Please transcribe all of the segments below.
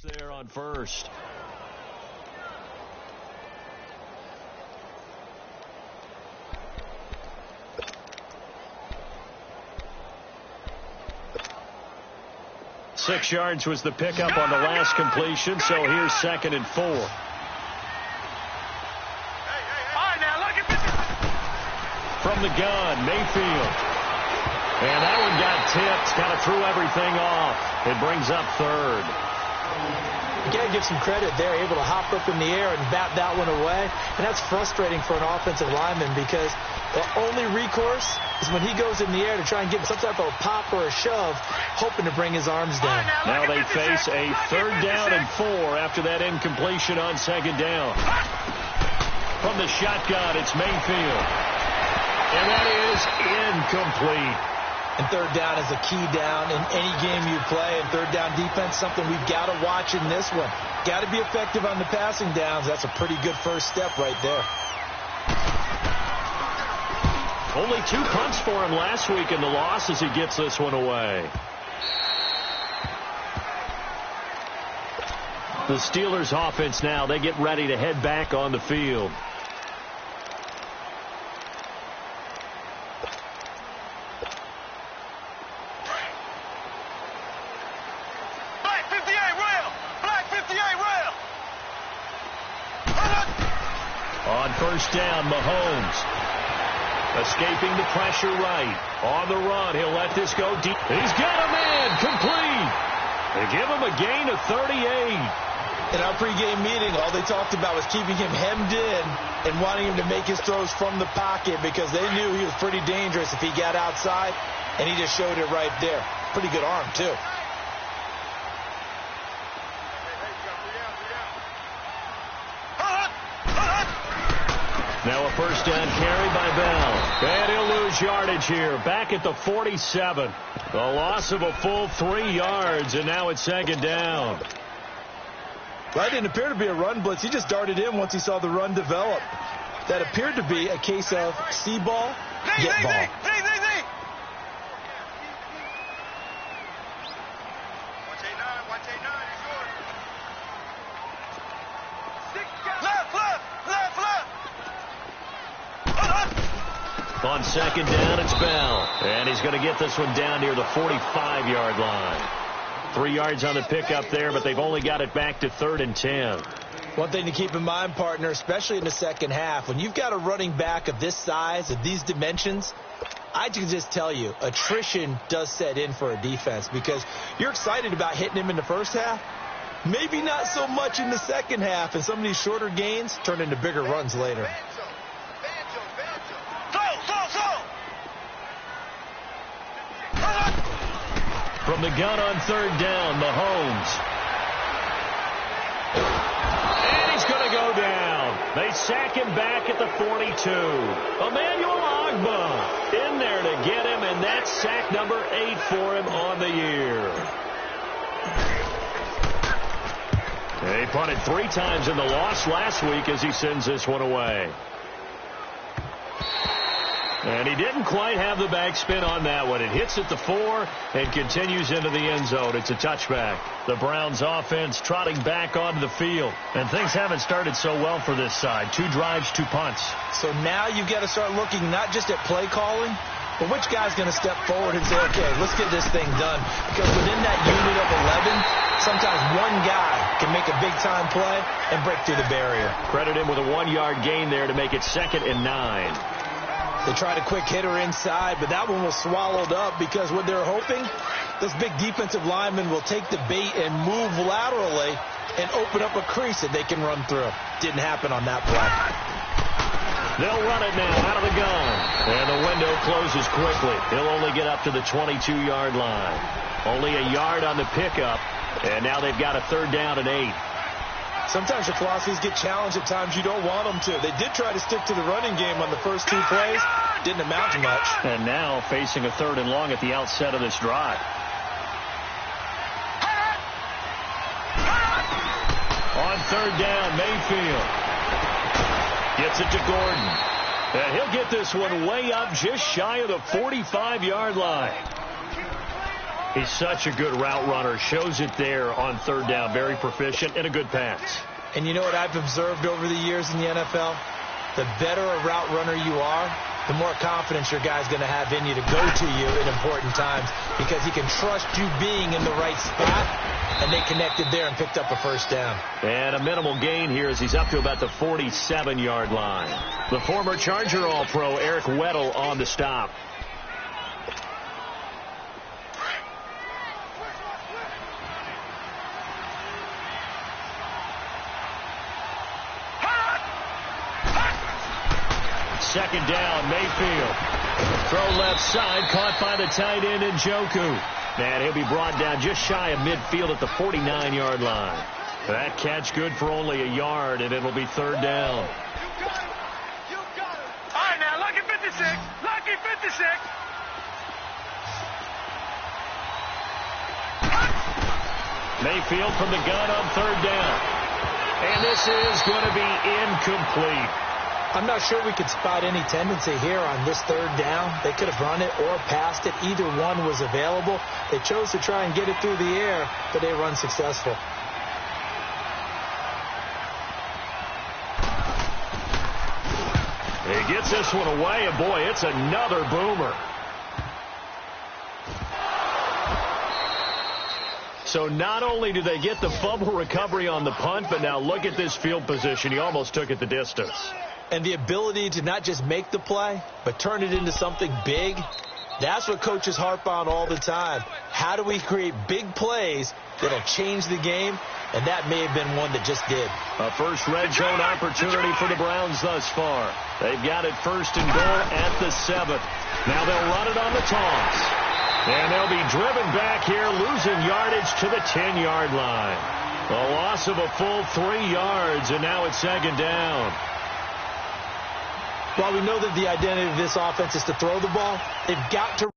there on first. Six yards was the pickup on the last completion, so here's 2nd and 4. From the gun, Mayfield. And that one got tipped, kind of threw everything off. It brings up 3rd. You got to give some credit there, able to hop up in the air and bat that one away. And that's frustrating for an offensive lineman because the only recourse is when he goes in the air to try and get some type of a pop or a shove, hoping to bring his arms down. Now they face a 3rd down and 4 after that incompletion on 2nd down. From the shotgun, it's Mayfield. And that is incomplete. And 3rd down is a key down in any game you play. And 3rd down defense, something we've got to watch in this one. Got to be effective on the passing downs. That's a pretty good first step right there. Only 2 punts for him last week in the loss as he gets this one away. The Steelers offense now, they get ready to head back on the field. On 1st down, Mahomes. Escaping the pressure right. On the run, he'll let this go deep. He's got a man complete. They give him a gain of 38. In our pregame meeting, all they talked about was keeping him hemmed in and wanting him to make his throws from the pocket because they knew he was pretty dangerous if he got outside, and he just showed it right there. Pretty good arm, too. Now a 1st down carry by Bell. And he'll lose yardage here. Back at the 47. The loss of a full 3 yards, and now it's 2nd down. That didn't appear to be a run blitz. He just darted in once he saw the run develop. That appeared to be a case of see ball, get ball. On 2nd down, it's Bell. And he's going to get this one down near the 45-yard line. 3 yards on the pickup there, but they've only got it back to 3rd and 10. One thing to keep in mind, partner, especially in the second half, when you've got a running back of this size, of these dimensions, I can just tell you, attrition does set in for a defense because you're excited about hitting him in the first half. Maybe not so much in the second half, and some of these shorter gains turn into bigger runs later. From the gun on 3rd down, Mahomes. And he's going to go down. They sack him back at the 42. Emmanuel Ogbah in there to get him, and that's sack number 8 for him on the year. They punted 3 times in the loss last week as he sends this one away. And he didn't quite have the backspin on that one. It hits at the 4 and continues into the end zone. It's a touchback. The Browns offense trotting back onto the field. And things haven't started so well for this side. 2 drives, 2 punts. So now you've got to start looking not just at play calling, but which guy's going to step forward and say, okay, let's get this thing done. Because within that unit of 11, sometimes one guy can make a big-time play and break through the barrier. Credit him with a 1-yard gain there to make it 2nd and 9. They tried a quick hitter inside, but that one was swallowed up because what they're hoping, this big defensive lineman will take the bait and move laterally and open up a crease that they can run through. Didn't happen on that play. They'll run it now out of the gun. And the window closes quickly. He'll only get up to the 22-yard line. Only a yard on the pickup. And now they've got a 3rd down and 8. Sometimes your philosophies get challenged at times you don't want them to. They did try to stick to the running game on the first 2 plays. Didn't amount to much. And now facing a 3rd and long at the outset of this drive. On 3rd down, Mayfield gets it to Gordon. And he'll get this one way up just shy of the 45-yard line. He's such a good route runner. Shows it there on third down. Very proficient and a good pass. And you know what I've observed over the years in the NFL? The better a route runner you are, the more confidence your guy's going to have in you to go to you in important times because he can trust you being in the right spot, and they connected there and picked up a first down. And a minimal gain here as he's up to about the 47-yard line. The former Charger All-Pro Eric Weddle on the stop. Second down, Mayfield. Throw left side, caught by the tight end Njoku. And he'll be brought down just shy of midfield at the 49-yard line. That catch good for only a yard, and it'll be third down. You got it. All right, now, lucky 56. Lucky 56. Mayfield from the gun on third down. And this is going to be incomplete. I'm not sure we could spot any tendency here on this third down. They could have run it or passed it. Either one was available. They chose to try and get it through the air, but they were unsuccessful. He gets this one away, and boy, it's another boomer. So not only do they get the fumble recovery on the punt, but now look at this field position. He almost took it the distance. And the ability to not just make the play, but turn it into something big, that's what coaches harp on all the time. How do we create big plays that'll change the game? And that may have been one that just did. A first red zone opportunity for the Browns thus far. They've got it first and goal at the 7th. Now they'll run it on the toss. And they'll be driven back here, losing yardage to the 10-yard line. A loss of a full 3 yards, and now it's second down. While we know that the identity of this offense is to throw the ball, they've got to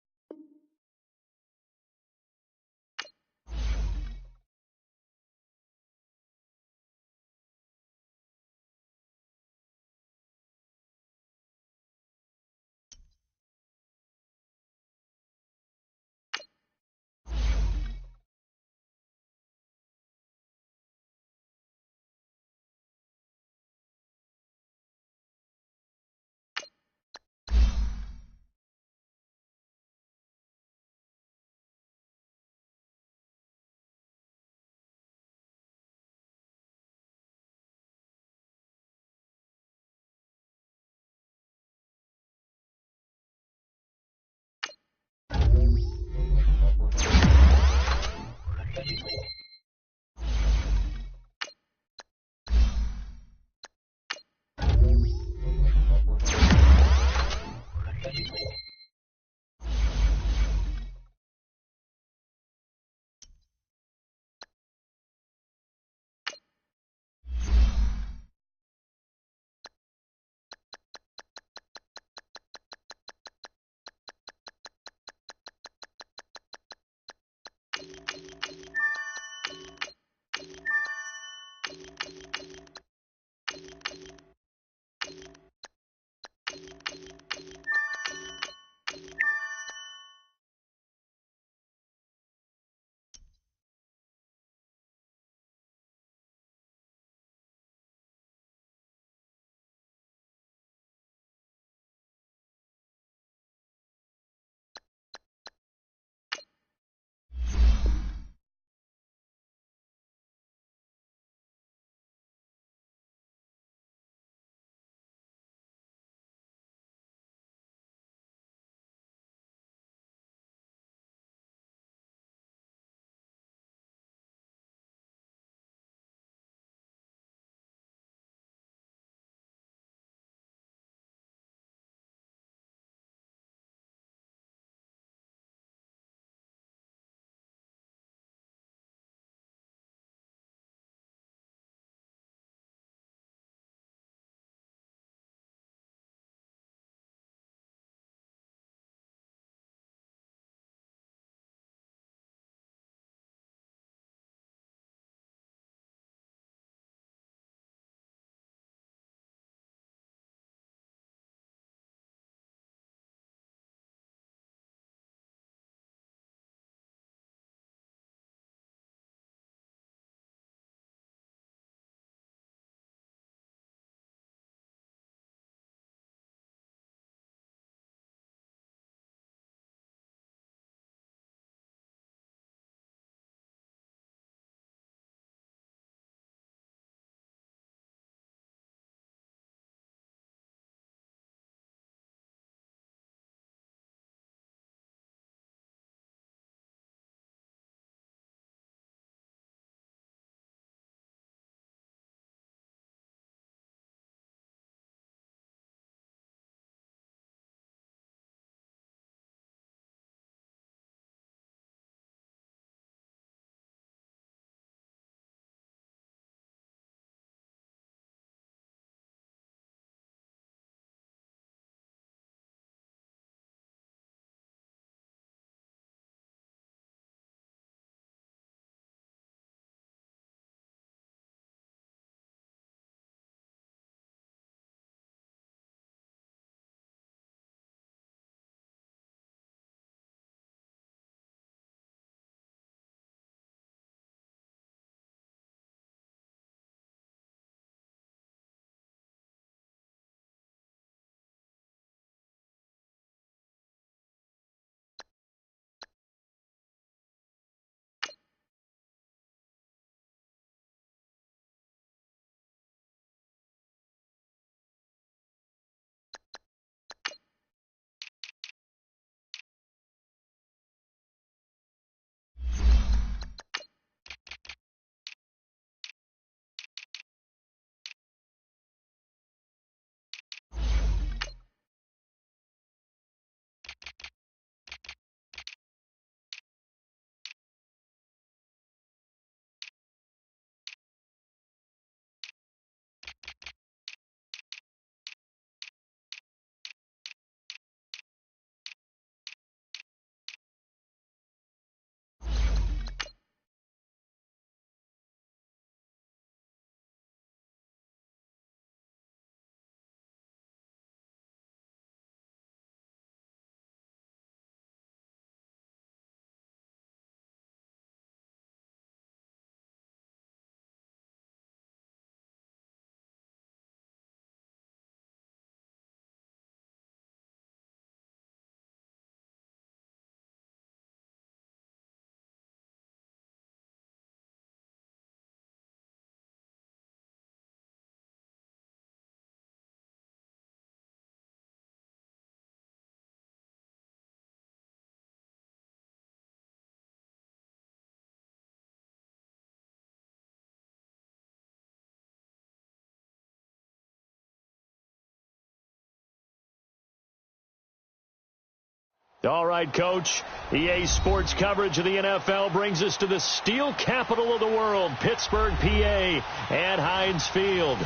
All right, Coach. EA Sports coverage of the NFL brings us to the steel capital of the world, Pittsburgh, PA, at Heinz Field.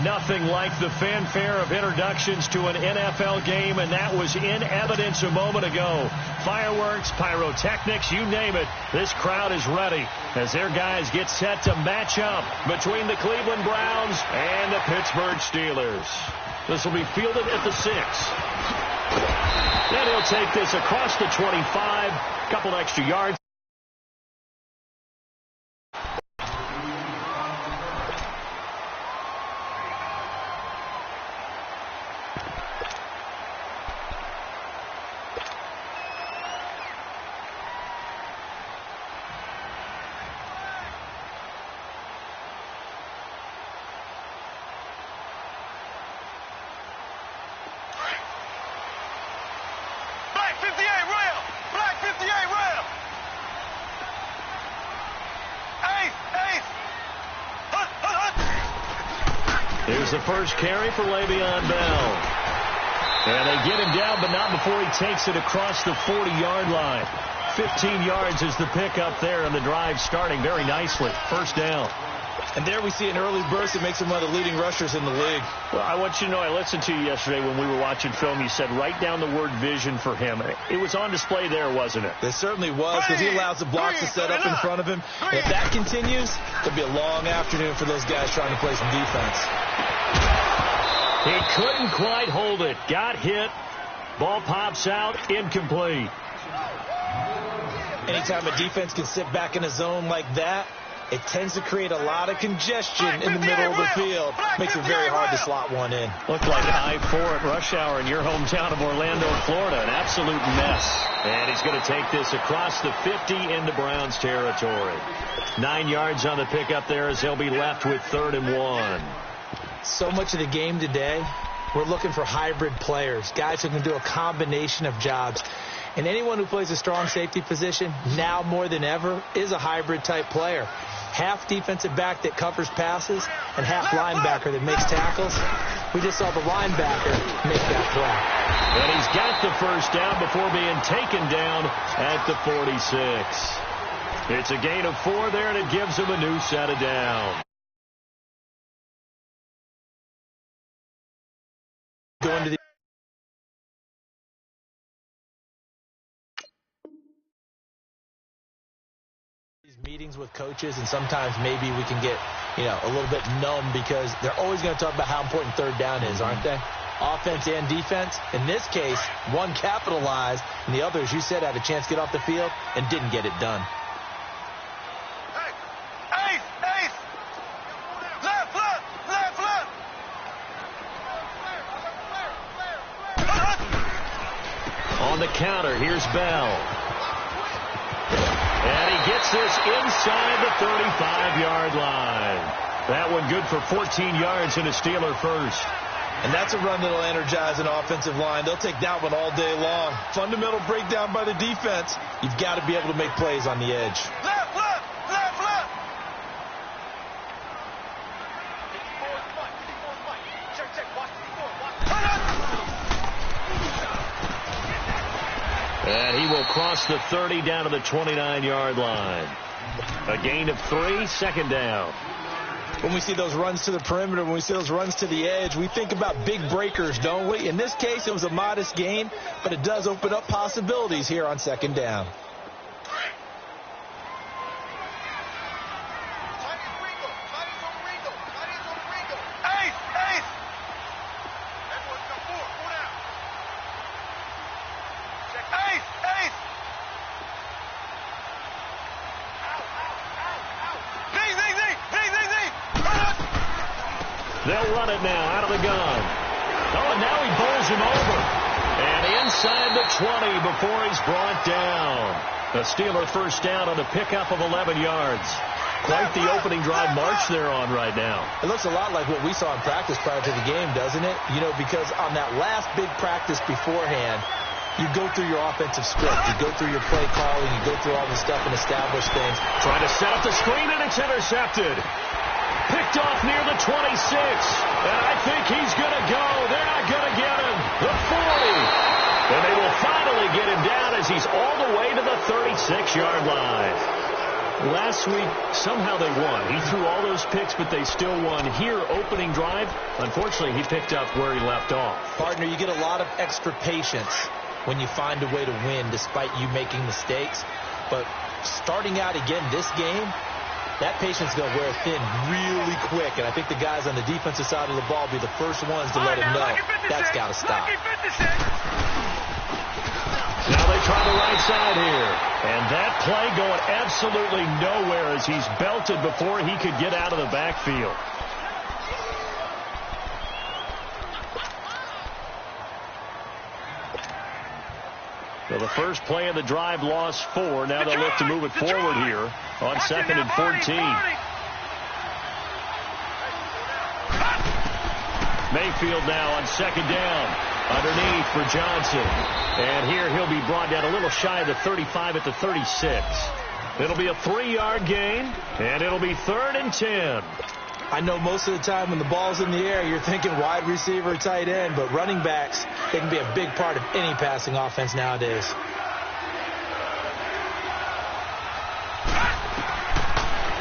Nothing like the fanfare of introductions to an NFL game, and that was in evidence a moment ago. Fireworks, pyrotechnics, you name it. This crowd is ready as their guys get set to match up between the Cleveland Browns and the Pittsburgh Steelers. This will be fielded at the 6. And he'll take this across the 25, couple extra yards. Here's the first carry for Le'Veon Bell. And they get him down, but not before he takes it across the 40-yard line. 15 yards is the pickup there, and the drive starting very nicely. First down. And there we see an early burst that makes him one of the leading rushers in the league. Well, I want you to know, I listened to you yesterday when we were watching film. You said write down the word vision for him. It was on display there, wasn't it? It certainly was, because he allows the blocks to set up in front of him. And if that continues, it'll be a long afternoon for those guys trying to play some defense. He couldn't quite hold it. Got hit. Ball pops out. Incomplete. Anytime a defense can sit back in a zone like that, it tends to create a lot of congestion in the middle of the field. Makes it very hard to slot one in. Looked like I-4 at rush hour in your hometown of Orlando, Florida. An absolute mess. And he's going to take this across the 50 into Browns territory. 9 yards on the pickup there as they'll be left with 3rd and 1. So much of the game today, we're looking for hybrid players, guys who can do a combination of jobs. And anyone who plays a strong safety position, now more than ever, is a hybrid-type player. Half defensive back that covers passes and half linebacker that makes tackles. We just saw the linebacker make that play. And he's got the first down before being taken down at the 46. It's a gain of 4 there, and it gives him a new set of downs. Going to the meetings with coaches, and sometimes maybe we can get, a little bit numb because they're always going to talk about how important 3rd down is, aren't they? Offense and defense. In this case, one capitalized, and the other, as you said, had a chance to get off the field and didn't get it done. On the counter, here's Bell. And he gets this inside the 35-yard line. That one good for 14 yards and a Steeler first. And that's a run that'll energize an offensive line. They'll take that one all day long. Fundamental breakdown by the defense. You've got to be able to make plays on the edge. Left, left, left, left. Check, watch. And he will cross the 30 down to the 29-yard line. A gain of 3, 2nd down. When we see those runs to the perimeter, when we see those runs to the edge, we think about big breakers, don't we? In this case, it was a modest gain, but it does open up possibilities here on 2nd down. They'll run it now out of the gun. Oh, and now he bowls him over. And inside the 20 before he's brought down. A Steeler first down on a pickup of 11 yards. Quite the opening drive march they're on right now. It looks a lot like what we saw in practice prior to the game, doesn't it? Because on that last big practice beforehand, you go through your offensive script. You go through your play calling. You go through all the stuff and establish things. Trying to set up the screen, and it's intercepted. Picked off near the 26. And I think he's going to go. They're not going to get him. The 40. And they will finally get him down as he's all the way to the 36-yard line. Last week, somehow they won. He threw all those picks, but they still won. Here, opening drive, unfortunately, he picked up where he left off. Partner, you get a lot of extra patience when you find a way to win despite you making mistakes. But starting out again this game, that patience is going to wear thin really quick. And I think the guys on the defensive side of the ball will be the first ones to let him know that's got to stop. Now they try the right side here. And that play going absolutely nowhere as he's belted before he could get out of the backfield. So the first play of the drive lost 4. Now they'll look to move it forward here on 2nd and 14. Mayfield now on 2nd down. Underneath for Johnson. And here he'll be brought down a little shy of the 35 at the 36. It'll be a 3-yard gain, and it'll be 3rd and 10. I know most of the time when the ball's in the air, you're thinking wide receiver, tight end, but running backs, they can be a big part of any passing offense nowadays.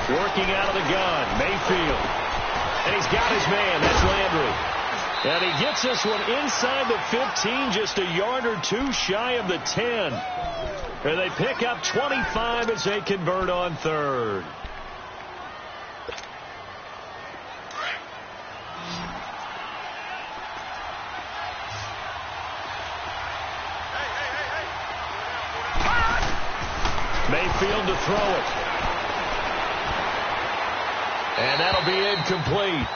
Working out of the gun, Mayfield. And he's got his man, that's Landry. And he gets this one inside the 15, just a yard or two shy of the 10. And they pick up 25 as they convert on 3rd. Mayfield to throw it. And that'll be incomplete.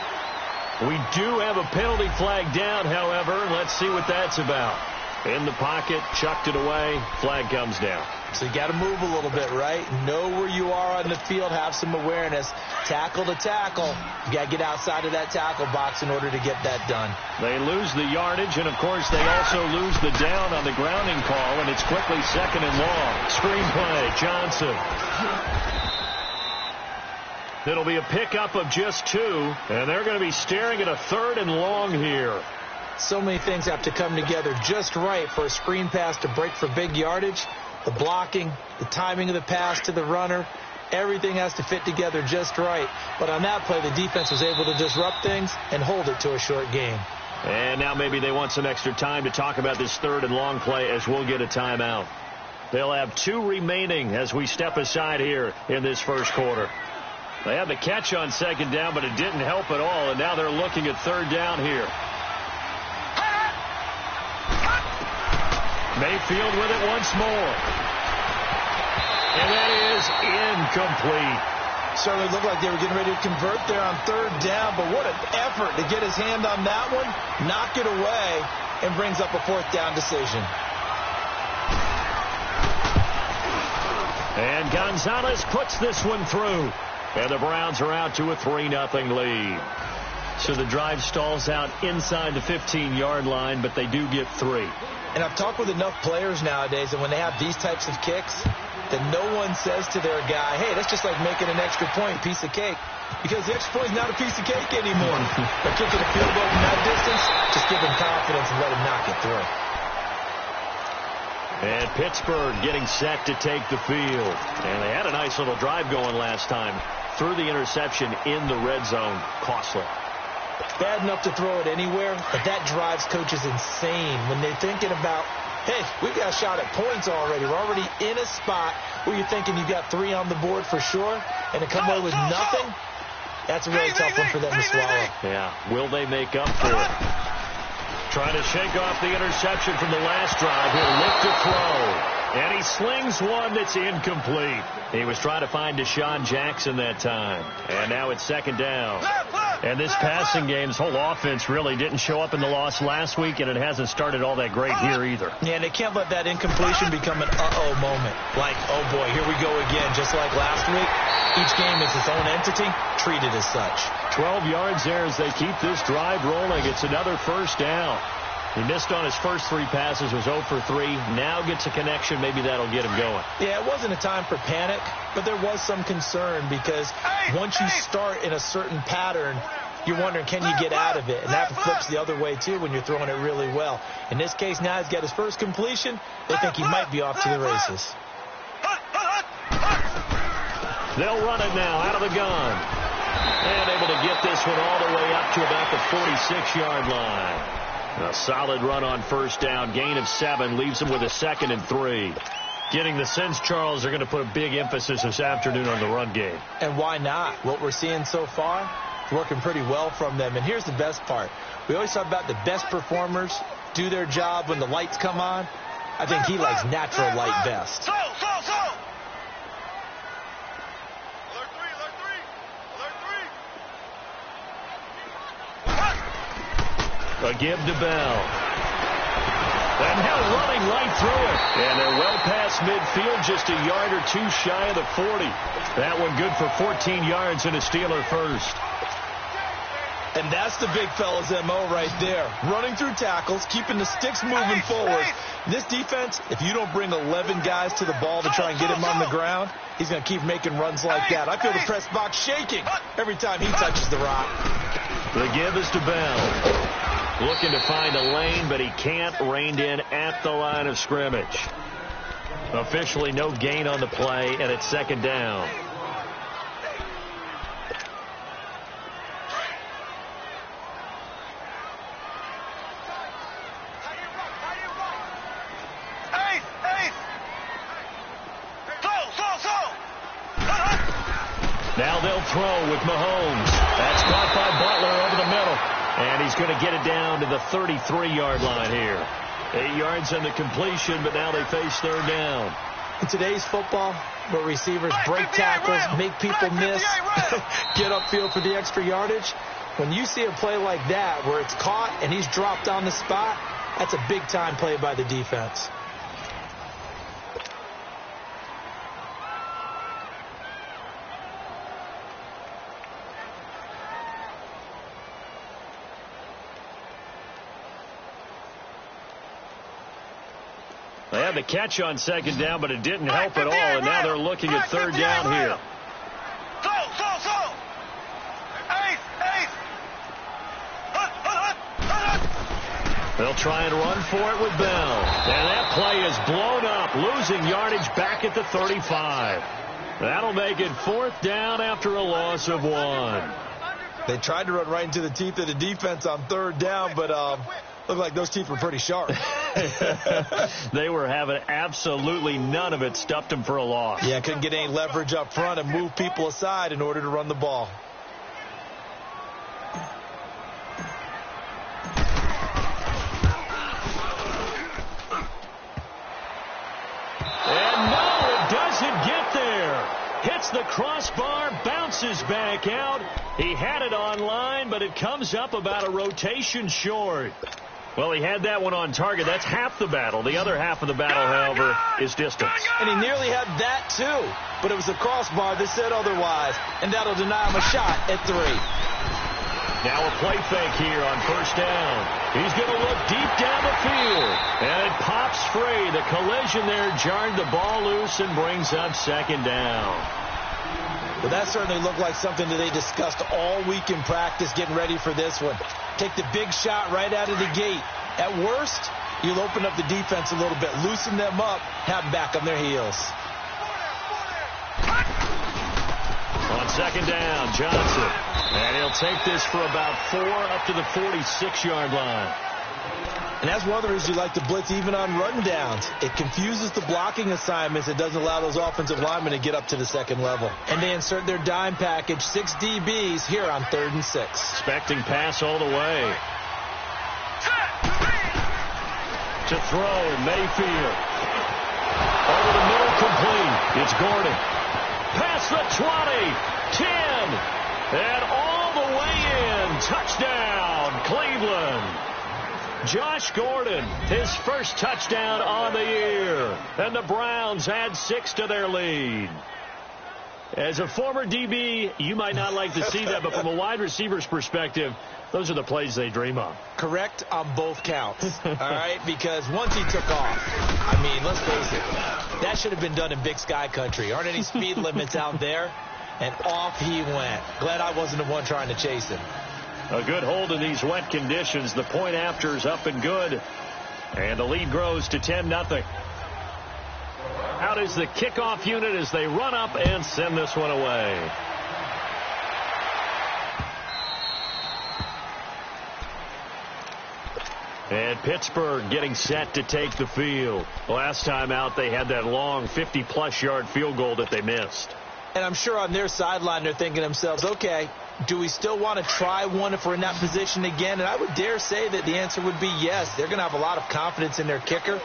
We do have a penalty flag down, however. Let's see what that's about. In the pocket, chucked it away. Flag comes down. So you got to move a little bit, right? Know where you are on the field. Have some awareness. Tackle to tackle. You got to get outside of that tackle box in order to get that done. They lose the yardage, and, of course, they also lose the down on the grounding call, and it's quickly 2nd and long. Screen play, Johnson. It'll be a pickup of just 2, and they're going to be staring at a 3rd and long here. So many things have to come together just right for a screen pass to break for big yardage. The blocking, the timing of the pass to the runner, everything has to fit together just right. But on that play, the defense was able to disrupt things and hold it to a short game. And now maybe they want some extra time to talk about this 3rd and long play as we'll get a timeout. They'll have 2 remaining as we step aside here in this first quarter. They had the catch on 2nd down, but it didn't help at all, and now they're looking at 3rd down here. Mayfield with it once more. And that is incomplete. Certainly looked like they were getting ready to convert there on 3rd down, but what an effort to get his hand on that one, knock it away, and brings up a 4th down decision. And Gonzalez puts this one through. And the Browns are out to a 3-0 lead. So the drive stalls out inside the 15-yard line, but they do get 3. And I've talked with enough players nowadays, and when they have these types of kicks, that no one says to their guy, hey, that's just like making an extra point, piece of cake. Because the extra point is not a piece of cake anymore. By kicking a field goal from that distance, just give them confidence and let them knock it through. And Pittsburgh getting set to take the field. And they had a nice little drive going last time. Threw the interception in the red zone. Costly. Bad enough to throw it anywhere, but that drives coaches insane when they're thinking about, hey, we've got a shot at points already. We're already in a spot where you're thinking you've got 3 on the board for sure, and to come away with nothing, that's a really tough one for them to swallow. Yeah, will they make up for it? Trying to shake off the interception from the last drive. He'll look to throw. And he slings one that's incomplete. He was trying to find Deshaun Jackson that time. And now it's 2nd down. And this passing game's whole offense really didn't show up in the loss last week, and it hasn't started all that great here either. Yeah, and they can't let that incompletion become an uh-oh moment. Like, oh boy, here we go again. Just like last week, each game is its own entity, treated as such. 12 yards there as they keep this drive rolling. It's another 1st down. He missed on his first 3 passes, was 0 for 3. Now gets a connection. Maybe that'll get him going. Yeah, it wasn't a time for panic, but there was some concern because once you start in a certain pattern, you're wondering, can you get out of it? And that flips the other way, too, when you're throwing it really well. In this case, now he's got his first completion. They think he might be off to the races. They'll run it now out of the gun. And able to get this one all the way up to about the 46-yard line. A solid run on first down. Gain of 7 leaves them with a 2nd and 3. Getting the sense, Charles, they're going to put a big emphasis this afternoon on the run game. And why not? What we're seeing so far, working pretty well from them. And here's the best part. We always talk about the best performers do their job when the lights come on. I think he likes natural light best. A give to Bell. And now running right through it. And they're well past midfield, just a yard or 2 shy of the 40. That one good for 14 yards and a Steeler first. And that's the big fella's M.O. right there. Running through tackles, keeping the sticks moving forward. This defense, if you don't bring 11 guys to the ball to try and get him on the ground, he's going to keep making runs like that. I feel the press box shaking every time he touches the rock. The give is to Bell. Looking to find a lane, but he can't. Reined in at the line of scrimmage. Officially no gain on the play, and it's 2nd down. Now they'll throw with Mahomes. That's caught by Butler over the middle. And he's going to get it down to the 33-yard line here. 8 yards on the completion, but now they face 3rd down. In today's football, where receivers break tackles, make people miss, get upfield for the extra yardage, when you see a play like that where it's caught and he's dropped on the spot, that's a big-time play by the defense. They had the catch on 2nd down, but it didn't help at all, and now they're looking at 3rd down here. They'll try and run for it with Bell. And that play is blown up, losing yardage back at the 35. That'll make it 4th down after a loss of 1. They tried to run right into the teeth of the defense on 3rd down, but looked like those teeth were pretty sharp. They were having absolutely none of it. Stuffed them for a loss. Yeah, couldn't get any leverage up front and move people aside in order to run the ball. And no, it doesn't get there. Hits the crossbar, bounces back out. He had it on line, but it comes up about a rotation short. Well, he had that one on target. That's half the battle. The other half of the battle, however, is distance. And he nearly had that, too. But it was the crossbar that said otherwise. And that'll deny him a shot at 3. Now a play fake here on 1st down. He's going to look deep down the field. And it pops free. The collision there jarred the ball loose and brings up 2nd down. Well, that certainly looked like something that they discussed all week in practice getting ready for this one. Take the big shot right out of the gate. At worst, you'll open up the defense a little bit, loosen them up, have them back on their heels. On 2nd down, Johnson. And he'll take this for about 4 up to the 46-yard line. And that's one of the reasons you like to blitz even on run downs. It confuses the blocking assignments. It doesn't allow those offensive linemen to get up to the 2nd level. And they insert their dime package, 6 DBs here on 3rd and 6. Expecting pass all the way. To throw, Mayfield. Over the middle, complete. It's Gordon. Past the 20, 10, and all the way in. Touchdown, Cleveland. Josh Gordon, his first touchdown on the year. And the Browns add 6 to their lead. As a former DB, you might not like to see that, but from a wide receiver's perspective, those are the plays they dream of. Correct on both counts, all right? Because once he took off, I mean, let's face it, that should have been done in Big Sky Country. Aren't any speed limits out there? And off he went. Glad I wasn't the one trying to chase him. A good hold in these wet conditions. The point after is up and good. And the lead grows to 10-0. Out is the kickoff unit as they run up and send this one away. And Pittsburgh getting set to take the field. Last time out, they had that long 50-plus yard field goal that they missed. And I'm sure on their sideline they're thinking to themselves, okay, do we still want to try one if we're in that position again? And I would dare say that the answer would be yes. They're going to have a lot of confidence in their kicker.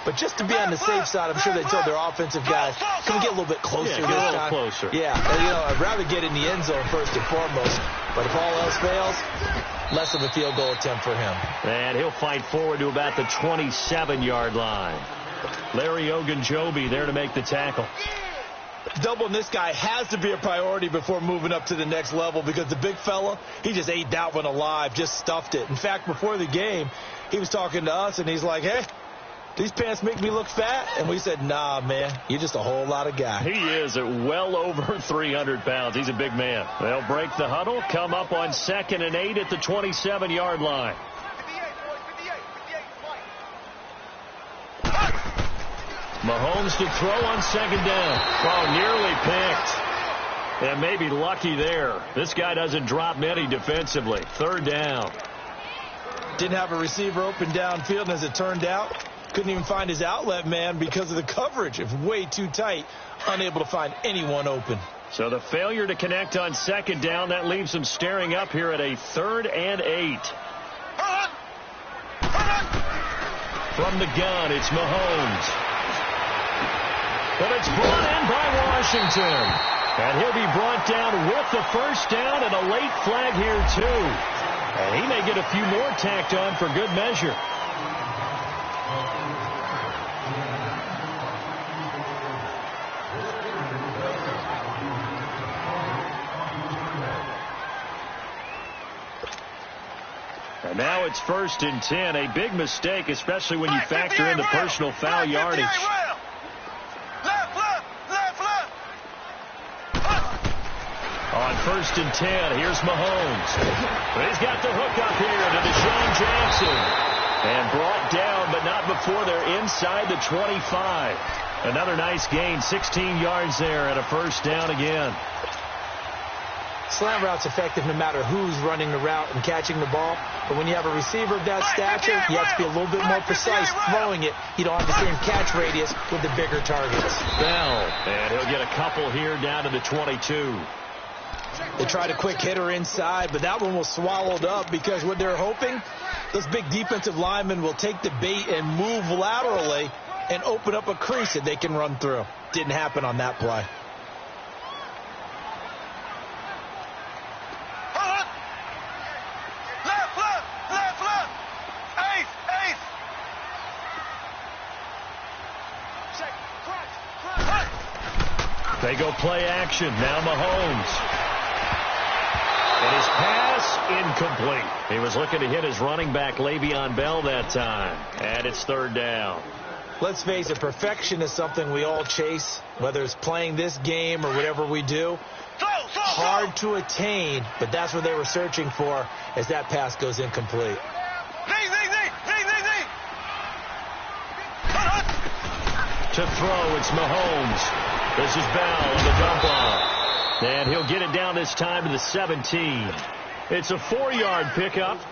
But just to be on the safe side, I'm sure they told their offensive guys, can we get a little bit closer this time? A little closer. Yeah, I'd rather get in the end zone first and foremost. But if all else fails, less of a field goal attempt for him. And he'll fight forward to about the 27-yard line. Larry Ogunjobi there to make the tackle. Doubling this guy has to be a priority before moving up to the next level because the big fella, he just ate that one alive, just stuffed it. In fact, before the game, he was talking to us, and he's like, hey, these pants make me look fat? And we said, nah, man, you're just a whole lot of guy. He is at well over 300 pounds. He's a big man. They'll break the huddle, come up on 2nd and 8 at the 27-yard line. Mahomes to throw on 2nd down. Oh, nearly picked. And maybe lucky there. This guy doesn't drop many defensively. 3rd down. Didn't have a receiver open downfield, and as it turned out, couldn't even find his outlet man because of the coverage. It was way too tight. Unable to find anyone open. So the failure to connect on 2nd down, that leaves him staring up here at a 3rd and 8. From the gun, it's Mahomes. But it's brought in by Washington. And he'll be brought down with the 1st down and a late flag here, too. And he may get a few more tacked on for good measure. And now it's 1st and 10. A big mistake, especially when you factor in the personal foul yardage. On 1st and 10, here's Mahomes. But he's got the hook up here to Deshaun Jackson. And brought down, but not before they're inside the 25. Another nice gain, 16 yards there and a 1st down again. Slant route's effective no matter who's running the route and catching the ball. But when you have a receiver of that stature, you have to be a little bit more precise throwing it. You don't have the same catch radius with the bigger targets. Bell, and he'll get a couple here down to the 22. They tried a quick hitter inside, but that one was swallowed up because what they're hoping, those big defensive linemen will take the bait and move laterally and open up a crease that they can run through. Didn't happen on that play. They go play action. Now Mahomes. And his pass incomplete. He was looking to hit his running back Le'Veon Bell that time. And it's 3rd down. Let's face it, perfection is something we all chase, whether it's playing this game or whatever we do. Hard to attain, but that's what they were searching for as that pass goes incomplete. To throw, it's Mahomes. This is Bell on the dump off. And he'll get it down this time to the 17. It's a 4-yard pickup,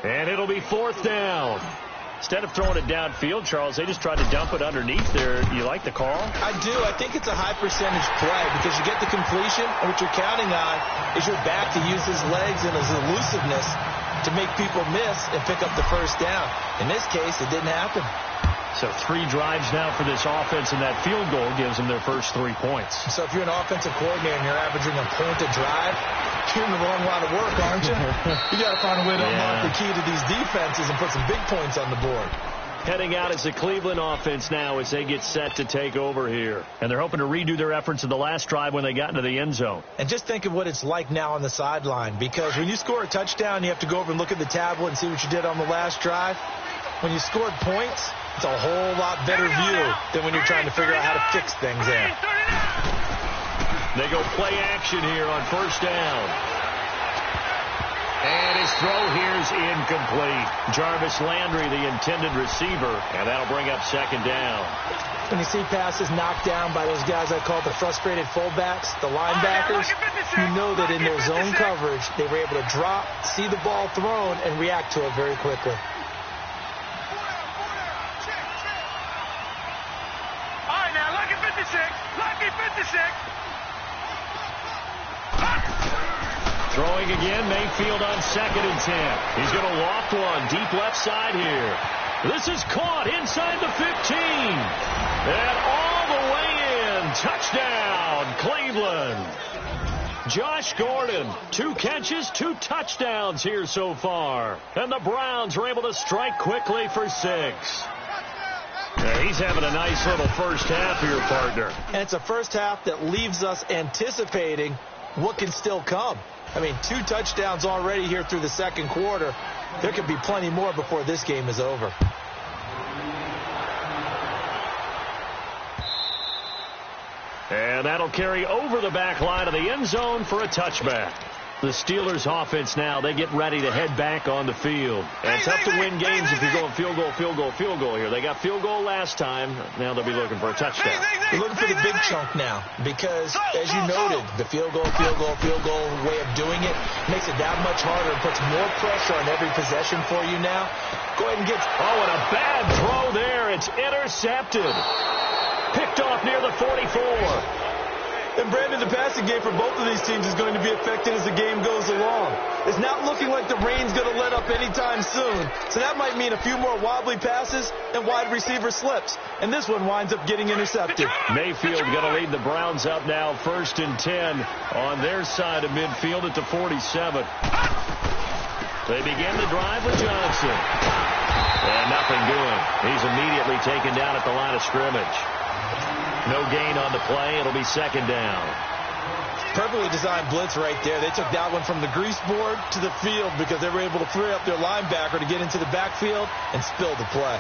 and it'll be 4th down. Instead of throwing it downfield, Charles, they just tried to dump it underneath there. You like the call? I do. I think it's a high percentage play because you get the completion, and what you're counting on is your back to use his legs and his elusiveness to make people miss and pick up the 1st down. In this case, it didn't happen. So 3 drives now for this offense, and that field goal gives them their first 3 points. So if you're an offensive coordinator and you're averaging a point a drive, you're in the wrong line of work, aren't you? You got to find a way to unlock the key to these defenses and put some big points on the board. Heading out is the Cleveland offense now as they get set to take over here. And they're hoping to redo their efforts in the last drive when they got into the end zone. And just think of what it's like now on the sideline, because when you score a touchdown, you have to go over and look at the tablet and see what you did on the last drive. When you scored points, it's a whole lot better view than when you're trying to figure out how to fix things there. They go play action here on 1st down. And his throw here's incomplete. Jarvis Landry, the intended receiver, and that'll bring up second down. When you see passes knocked down by those guys I call the frustrated fullbacks, the linebackers, you know that in their zone coverage, they were able to drop, see the ball thrown, and react to it very quickly. All right, now, lucky 56. Lucky 56. Throwing again, Mayfield on 2nd and 10. He's going to loft one deep left side here. This is caught inside the 15. And all the way in. Touchdown, Cleveland. Josh Gordon, 2 catches, 2 touchdowns here so far. And the Browns are able to strike quickly for 6. Yeah, he's having a nice little first half here, partner. And it's a first half that leaves us anticipating what can still come. I mean, 2 touchdowns already here through the second quarter. There could be plenty more before this game is over. And that'll carry over the back line of the end zone for a touchback. The Steelers offense now, they get ready to head back on the field. And it's tough to win games if you're going field goal here. They got field goal last time. Now they'll be looking for a touchdown. They're looking for the big chunk now because, as you noted, the field goal way of doing it makes it that much harder and puts more pressure on every possession for you now. Go ahead and get... Oh, and a bad throw there. It's intercepted. Picked off near the 44. And, Brandon, the passing game for both of these teams is going to be affected as the game goes along. It's not looking like the rain's going to let up anytime soon. So that might mean a few more wobbly passes and wide receiver slips. And this one winds up getting intercepted. Mayfield going to lead the Browns up now 1st and 10 on their side of midfield at the 47. They begin the drive with Johnson. And nothing doing. He's immediately taken down at the line of scrimmage. No gain on the play. It'll be 2nd down. Perfectly designed blitz right there. They took that one from the grease board to the field because they were able to free up their linebacker to get into the backfield and spill the play.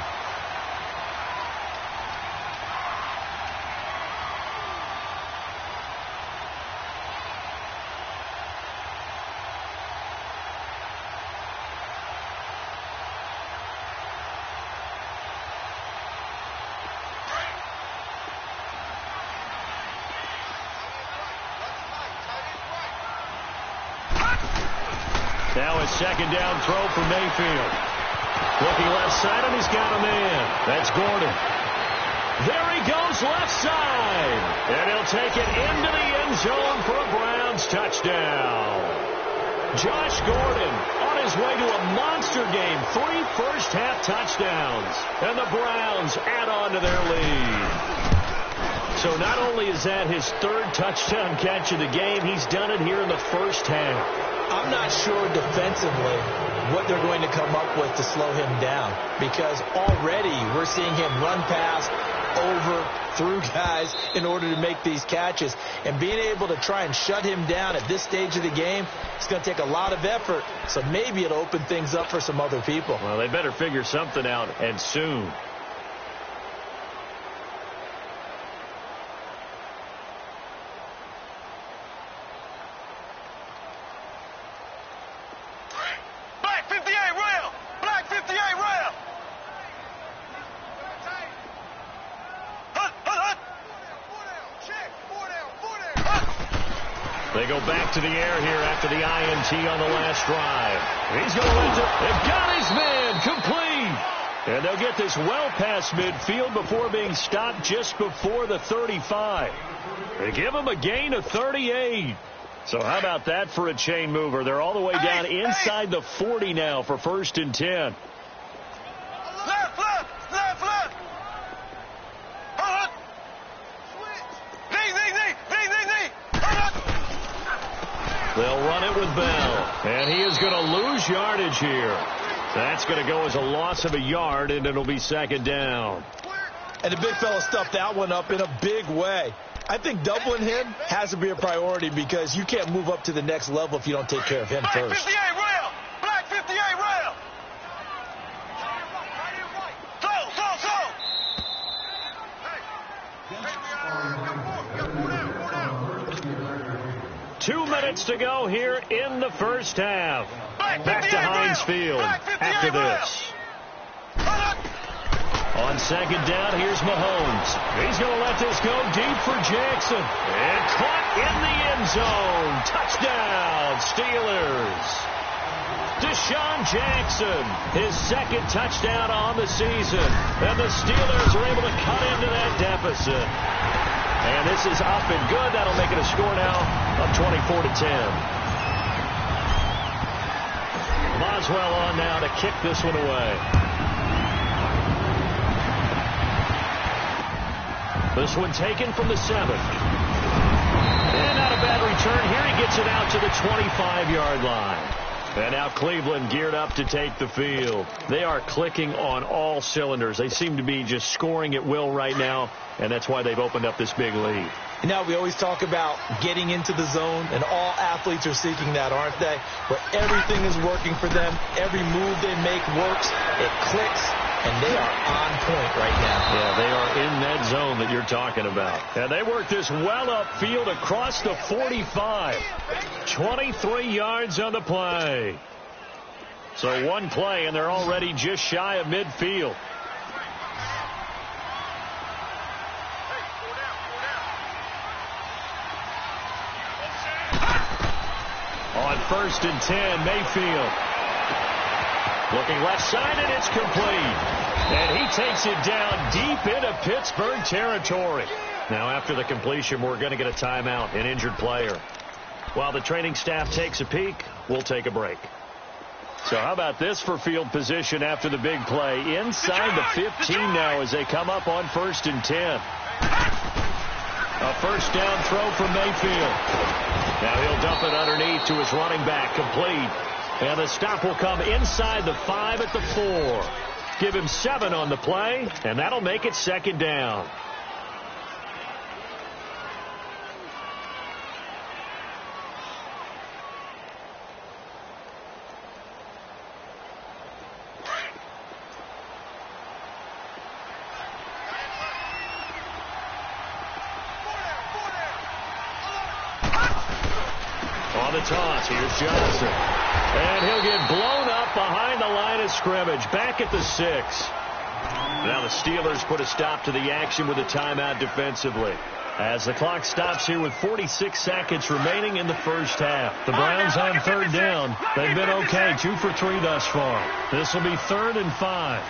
Now a 2nd down throw for Mayfield. Looking left side, and he's got a man. That's Gordon. There he goes left side. And he'll take it into the end zone for a Browns touchdown. Josh Gordon on his way to a monster game. 3 first-half touchdowns. And the Browns add on to their lead. So not only is that his 3rd touchdown catch of the game, he's done it here in the first half. I'm not sure defensively what they're going to come up with to slow him down because already we're seeing him run past, over, through guys in order to make these catches. And being able to try and shut him down at this stage of the game, it's going to take a lot of effort. So maybe it'll open things up for some other people. Well, they better figure something out, and soon. They go back to the air here after the INT on the last drive. He's going to lift it. They've got his man complete. And they'll get this well past midfield before being stopped just before the 35. They give him a gain of 38. So how about that for a chain mover? They're all the way down inside the 40 now for 1st and 10. Left. They'll run it with Bell. And he is going to lose yardage here. That's going to go as a loss of a yard, and it'll be 2nd down. And the big fella stuffed that one up in a big way. I think doubling him has to be a priority because you can't move up to the next level if you don't take care of him first. 58 rail. Black 58 rail. Two minutes to go here in the first half. Back to Heinz Field after this. On second down, here's Mahomes. He's going to let this go deep for Jackson. And caught in the end zone. Touchdown, Steelers. Deshaun Jackson, his second touchdown on the season. And the Steelers are able to cut into that deficit. And this is up and good. That'll make it a score now of 24-10. Boswell on now to kick this one away. This one taken from the 7. And not a bad return here. He gets it out to the 25-yard line. And now Cleveland geared up to take the field. They are clicking on all cylinders. They seem to be just scoring at will right now, and that's why they've opened up this big lead. You know, we always talk about getting into the zone, and all athletes are seeking that, aren't they? Where everything is working for them. Every move they make works. It clicks, and they are on point right now. Yeah, they are in that zone that you're talking about. And they work this well upfield across the 45. 23 yards on the play. So one play, and they're already just shy of midfield. On 1st and 10, Mayfield. Looking left side, and it's complete. And he takes it down deep into Pittsburgh territory. Now, after the completion, we're going to get a timeout, an injured player. While the training staff takes a peek, we'll take a break. So how about this for field position after the big play? Inside the 15 now as they come up on 1st and 10. A first down throw from Mayfield. Now he'll dump it underneath to his running back, complete. And the stop will come inside the 5 at the 4. Give him 7 on the play, and that'll make it 2nd down. On the toss, here's Johnson. And he'll get blown up behind the line of scrimmage, back at the 6. Now the Steelers put a stop to the action with a timeout defensively. As the clock stops here with 46 seconds remaining in the first half. The Browns on 3rd down. They've been okay, 2 for 3 thus far. This will be 3rd and 5.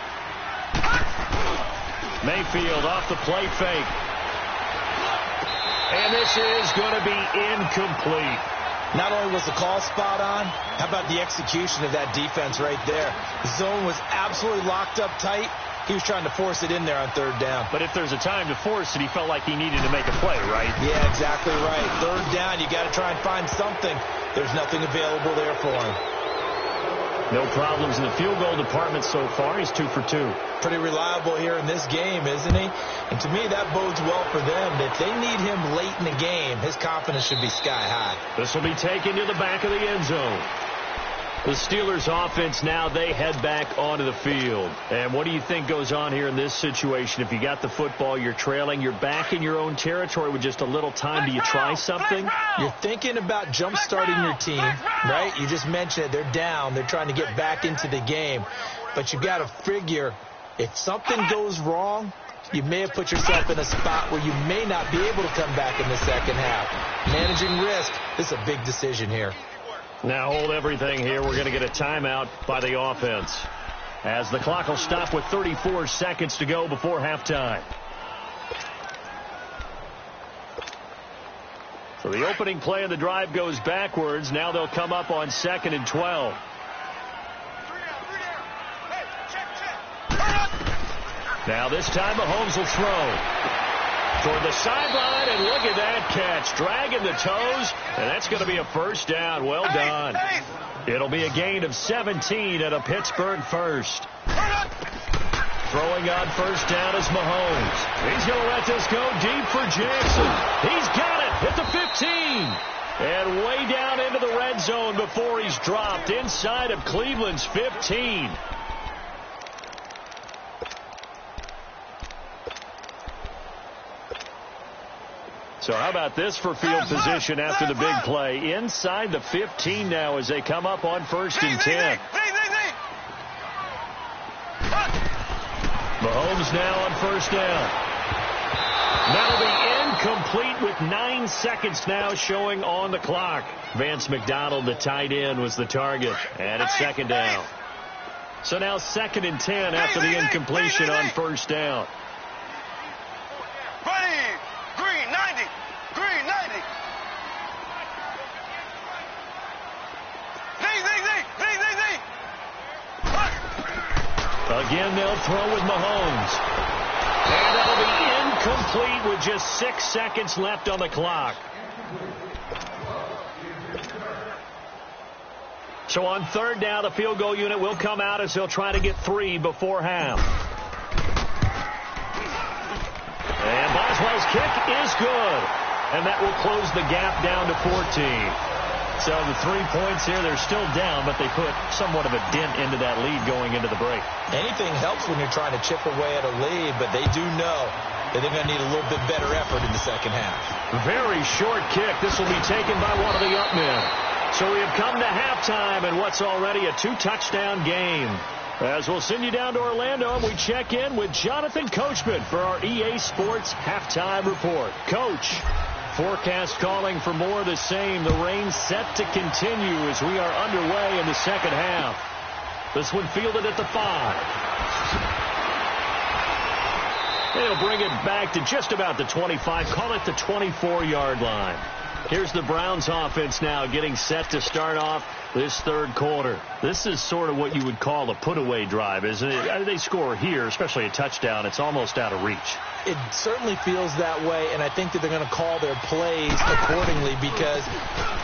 Mayfield off the play fake. And this is going to be incomplete. Not only was the call spot on, how about the execution of that defense right there? The zone was absolutely locked up tight. He was trying to force it in there on 3rd down. But if there's a time to force it, he felt like he needed to make a play, right? Yeah, exactly right. 3rd down, you got to try and find something. There's nothing available there for him. No problems in the field goal department so far. He's 2 for 2. Pretty reliable here in this game, isn't he? And to me, that bodes well for them. If they need him late in the game, his confidence should be sky high. This will be taken to the back of the end zone. The Steelers offense now, they head back onto the field. And what do you think goes on here in this situation? If you got the football, you're trailing, you're back in your own territory with just a little time. Do you try something? You're thinking about jump-starting your team, right? You just mentioned it. They're down. They're trying to get back into the game. But you got to figure if something goes wrong, you may have put yourself in a spot where you may not be able to come back in the second half. Managing risk, this is a big decision here. Now hold everything here. We're going to get a timeout by the offense as the clock will stop with 34 seconds to go before halftime. So the opening play of the drive goes backwards. Now they'll come up on 2nd and 12. Now this time Mahomes will throw toward the sideline, and look at that catch. Dragging the toes, and that's going to be a first down. Well done. It'll be a gain of 17 at a Pittsburgh first. Throwing on first down is Mahomes. He's going to let this go deep for Jackson. He's got it at the 15. And way down into the red zone before he's dropped inside of Cleveland's 15. So how about this for field position after the big play? Inside the 15 now as they come up on 1st and 10. Mahomes now on 1st down. That'll be incomplete with 9 seconds now showing on the clock. Vance McDonald, the tight end, was the target. And it's 2nd down. So now 2nd and 10 after the incompletion on 1st down. Again, they'll throw with Mahomes. And that'll be incomplete with just 6 seconds left on the clock. So on 3rd down, the field goal unit will come out as they'll try to get 3 before half. And Boswell's kick is good. And that will close the gap down to 14. So the 3 points here, they're still down, but they put somewhat of a dent into that lead going into the break. Anything helps when you're trying to chip away at a lead, but they do know that they're going to need a little bit better effort in the second half. Very short kick. This will be taken by one of the up men. So we have come to halftime in what's already a 2-touchdown game. As we'll send you down to Orlando, and we check in with Jonathan Coachman for our EA Sports Halftime Report. Coach, forecast calling for more of the same. The rain set to continue as we are underway in the second half. This one fielded at the 5. They'll bring it back to just about the 25. Call it the 24-yard line. Here's the Browns offense now getting set to start off this 3rd quarter. This is sort of what you would call a put-away drive, isn't it? They score here, especially a touchdown. It's almost out of reach. It certainly feels that way, and I think that they're going to call their plays accordingly because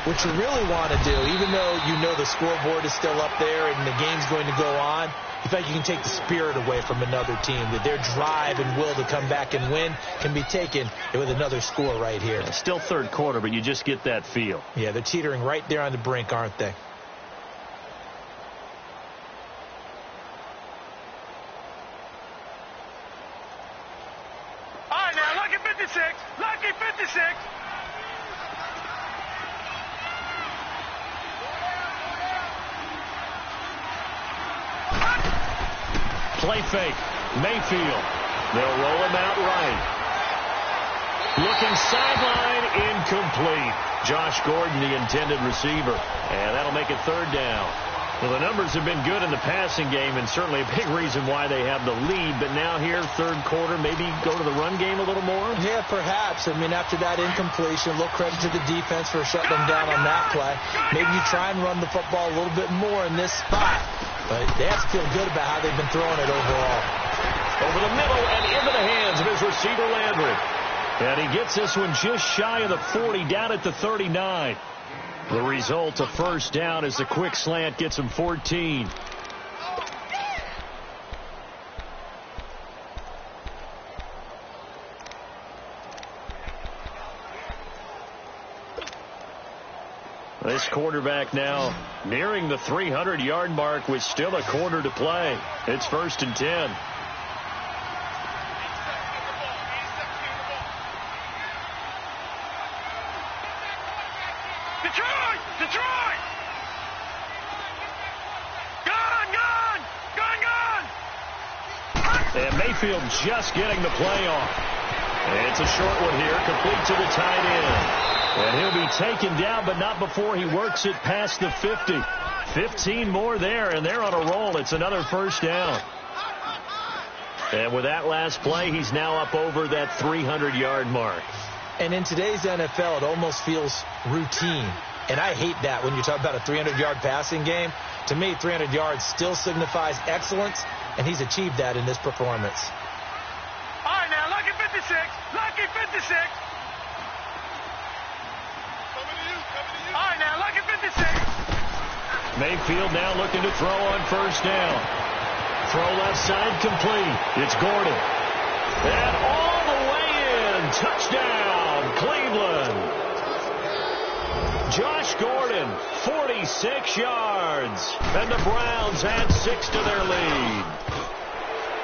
what you really want to do, even though you know the scoreboard is still up there and the game's going to go on, you feel like you can take the spirit away from another team, that their drive and will to come back and win can be taken with another score right here. Yeah, still 3rd quarter, but you just get that feel. Yeah, they're teetering right there on the brink, aren't they? Lucky 56. Play fake. Mayfield. They'll roll him out right. Looking sideline, incomplete. Josh Gordon, the intended receiver. And that'll make it 3rd down. Well, the numbers have been good in the passing game, and certainly a big reason why they have the lead. But now here, 3rd quarter, maybe go to the run game a little more? Yeah, perhaps. I mean, after that incompletion, a little credit to the defense for shutting them down on that play. Maybe you try and run the football a little bit more in this spot. But they have to feel good about how they've been throwing it overall. Over the middle and into the hands of his receiver, Landry. And he gets this one just shy of the 40, down at the 39. The result, a 1st down as the quick slant gets him 14. This quarterback now nearing the 300-yard mark with still a quarter to play. It's 1st and 10. Detroit! Gone! And Mayfield just getting the play off. It's a short one here, complete to the tight end. And he'll be taken down, but not before he works it past the 50. 15 more there, and they're on a roll. It's another 1st down. And with that last play, he's now up over that 300-yard mark. And in today's NFL, it almost feels routine. And I hate that when you talk about a 300-yard passing game. To me, 300 yards still signifies excellence, and he's achieved that in this performance. All right, now, lucky 56. Lucky 56. All right, now, lucky 56. Mayfield now looking to throw on 1st down. Throw left side complete. It's Gordon. And all the way in. Touchdown, Cleveland. Josh Gordon, 46 yards. And the Browns add 6 to their lead.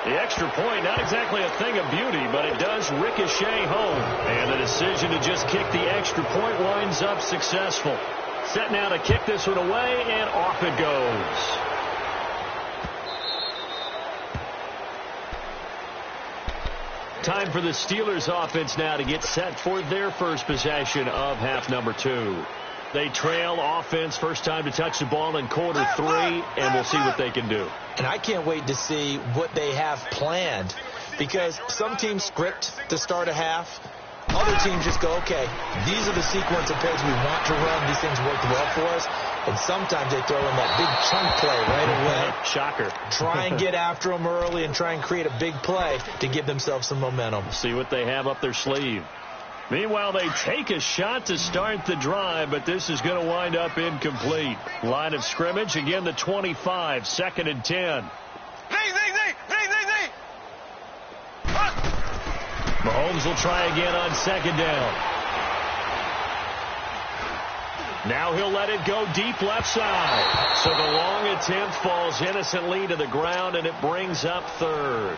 The extra point, not exactly a thing of beauty, but it does ricochet home. And the decision to just kick the extra point winds up successful. Set now to kick this one away, and off it goes. Time for the Steelers offense now to get set for their first possession of half number 2. They trail offense first time to touch the ball in quarter 3, and we'll see what they can do. And I can't wait to see what they have planned, because some teams script to start a half. Other teams just go, okay, these are the sequence of plays we want to run. These things worked well for us. And sometimes they throw in that big chunk play right away. Shocker. Try and get after them early and try and create a big play to give themselves some momentum. See what they have up their sleeve. Meanwhile, they take a shot to start the drive, but this is going to wind up incomplete. Line of scrimmage, again, the 25, 2nd and 10. Mahomes will try again on 2nd down. Now he'll let it go deep left side. So the long attempt falls innocently to the ground, and it brings up 3rd.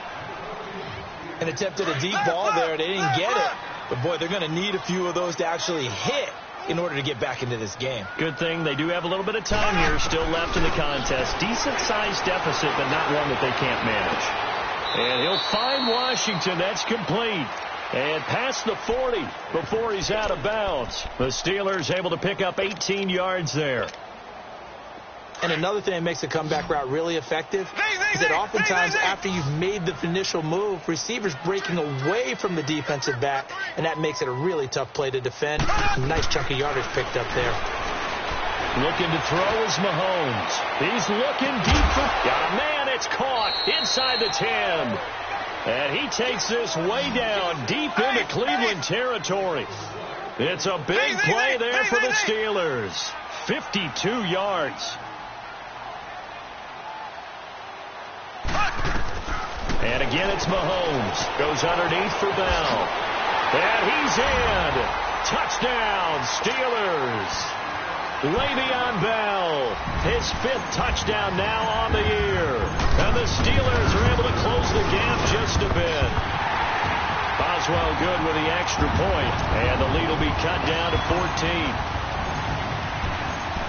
An attempt at a deep ball there. They didn't get it. But, boy, they're going to need a few of those to actually hit in order to get back into this game. Good thing they do have a little bit of time here still left in the contest. Decent-sized deficit, but not one that they can't manage. And he'll find Washington. That's complete. And past the 40 before he's out of bounds. The Steelers able to pick up 18 yards there. And another thing that makes the comeback route really effective is that oftentimes after you've made the initial move, receivers breaking away from the defensive back, and that makes it a really tough play to defend. Nice chunk of yardage picked up there. Looking to throw is Mahomes. He's looking deep for... Got a man, it's caught inside the 10. And he takes this way down deep into Cleveland territory. It's a big play there for the Steelers. 52 yards. And again, it's Mahomes. Goes underneath for Bell. And he's in. Touchdown, Steelers. Le'Veon Bell, his 5th touchdown now on the year. And the Steelers are able to close the gap just a bit. Boswell good with the extra point. And the lead will be cut down to 14.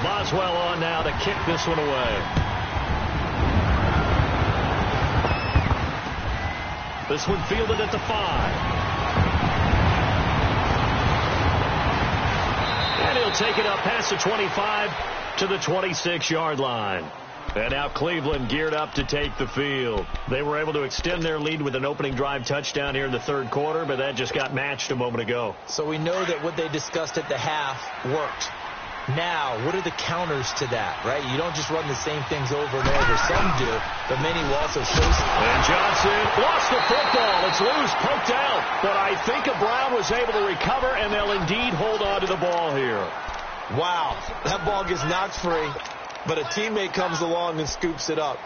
Boswell on now to kick this one away. This one fielded at the 5. And he'll take it up past the 25 to the 26-yard line. And now Cleveland geared up to take the field. They were able to extend their lead with an opening drive touchdown here in the 3rd quarter, but that just got matched a moment ago. So we know that what they discussed at the half worked. Now, what are the counters to that, right? You don't just run the same things over and over. Some do, but many will also show. And Johnson lost the football. It's loose, poked out. But I think Brown was able to recover, and they'll indeed hold on to the ball here. Wow, that ball gets knocked free, but a teammate comes along and scoops it up.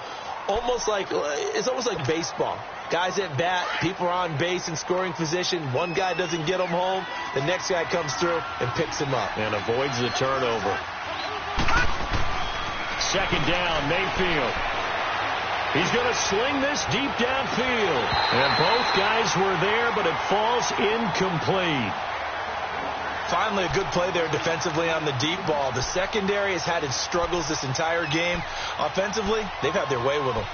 It's almost like baseball. Guys at bat, people are on base in scoring position. One guy doesn't get him home. The next guy comes through and picks him up. And avoids the turnover. 2nd down, Mayfield. He's going to sling this deep downfield. And both guys were there, but it falls incomplete. Finally, a good play there defensively on the deep ball. The secondary has had its struggles this entire game. Offensively, they've had their way with them.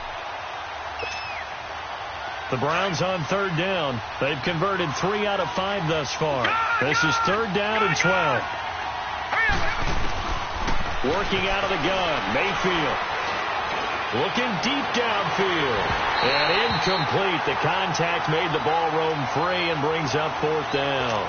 The Browns on 3rd down. They've converted 3 out of 5 thus far. This is 3rd down and 12. Working out of the gun, Mayfield. Looking deep downfield. And incomplete. The contact made the ball roam free and brings up 4th down.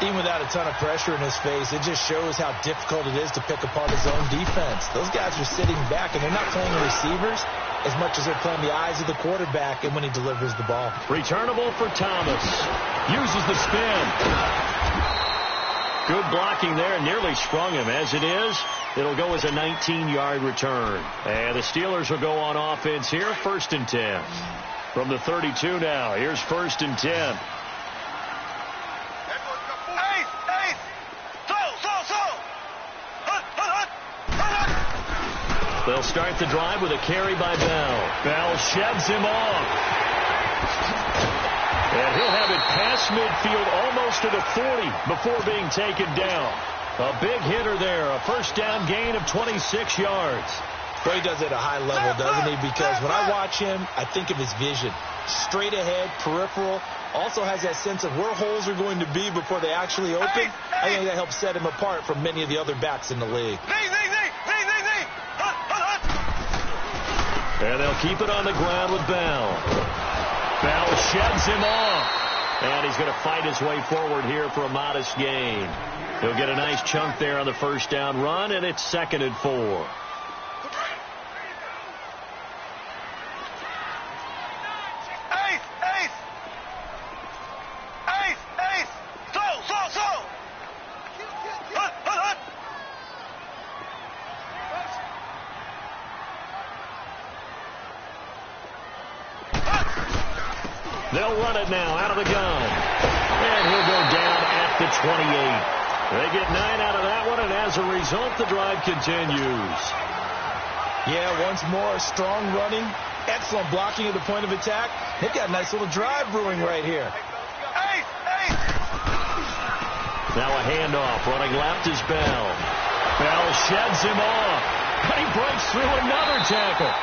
Even without a ton of pressure in his face, it just shows how difficult it is to pick apart his own defense. Those guys are sitting back, and they're not playing receivers as much as they're playing the eyes of the quarterback and when he delivers the ball. Returnable for Thomas. Uses the spin. Good blocking there. Nearly sprung him. As it is, it'll go as a 19-yard return. And the Steelers will go on offense here. 1st and 10. From the 32 now. Here's 1st and 10. They'll start the drive with a carry by Bell. Bell sheds him off. And he'll have it past midfield almost to the 40 before being taken down. A big hitter there. A first down gain of 26 yards. Well, he does it at a high level, doesn't he? Because when I watch him, I think of his vision. Straight ahead, peripheral. Also has that sense of where holes are going to be before they actually open. I think that helps set him apart from many of the other backs in the league. And they'll keep it on the ground with Bell. Bell sheds him off. And he's going to fight his way forward here for a modest gain. He'll get a nice chunk there on the first down run, and it's 2nd and 4. They'll run it now out of the gun. And he'll go down at the 28. They get 9 out of that one, and as a result, the drive continues. Yeah, once more, strong running, excellent blocking at the point of attack. They've got a nice little drive brewing right here. Now a handoff. Running left is Bell. Bell sheds him off. But he breaks through another tackle.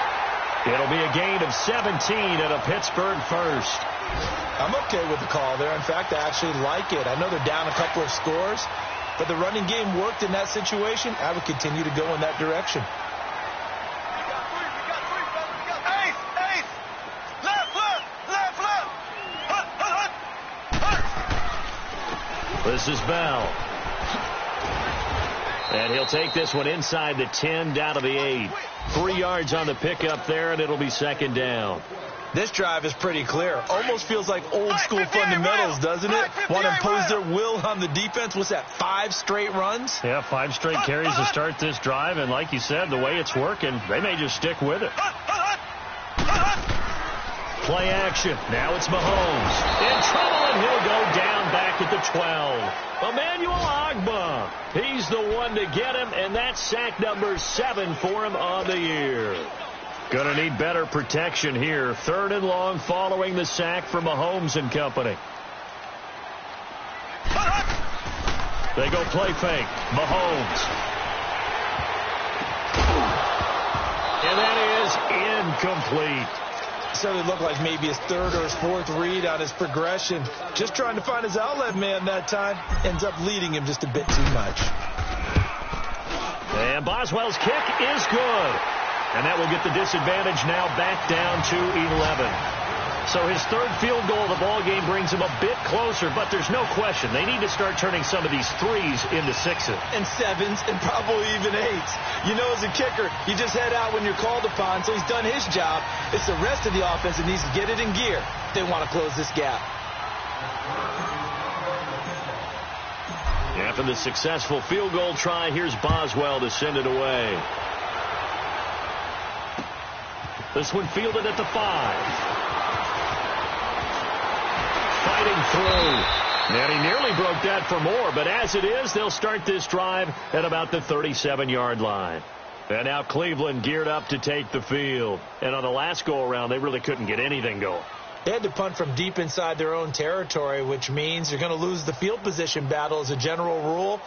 It'll be a gain of 17 and a Pittsburgh first. I'm okay with the call there. In fact, I actually like it. I know they're down a couple of scores, but the running game worked in that situation. I would continue to go in that direction. This is Bell. And he'll take this one inside the 10, down to the 8. 3 yards on the pickup there, and it'll be 2nd down. This drive is pretty clear. Almost feels like old school fundamentals, doesn't it? Want to impose their will on the defense. What's that, 5 straight runs? Yeah, 5 straight carries to start this drive. And like you said, the way it's working, they may just stick with it. Play action. Now it's Mahomes. In trouble, and he'll go down back at the 12. Emmanuel Ogbah. He's the one to get him, and that's sack number 7 for him on the year. Going to need better protection here. 3rd and long following the sack from Mahomes and company. They go play fake. Mahomes. And that is incomplete. So it looked like maybe his 3rd or his 4th read on his progression. Just trying to find his outlet man that time. Ends up leading him just a bit too much. And Boswell's kick is good. And that will get the disadvantage now back down to 11. So his 3rd field goal of the ball game brings him a bit closer, but there's no question they need to start turning some of these 3s into 6s. And 7s and probably even 8s. You know, as a kicker, you just head out when you're called upon, so he's done his job. It's the rest of the offense that needs to get it in gear. They want to close this gap. After the successful field goal try, here's Boswell to send it away. This one fielded at the 5. Fighting through. And he nearly broke that for more, but as it is, they'll start this drive at about the 37-yard line. And now Cleveland geared up to take the field. And on the last go-around, they really couldn't get anything going. They had to punt from deep inside their own territory, which means you're going to lose the field position battle as a general rule.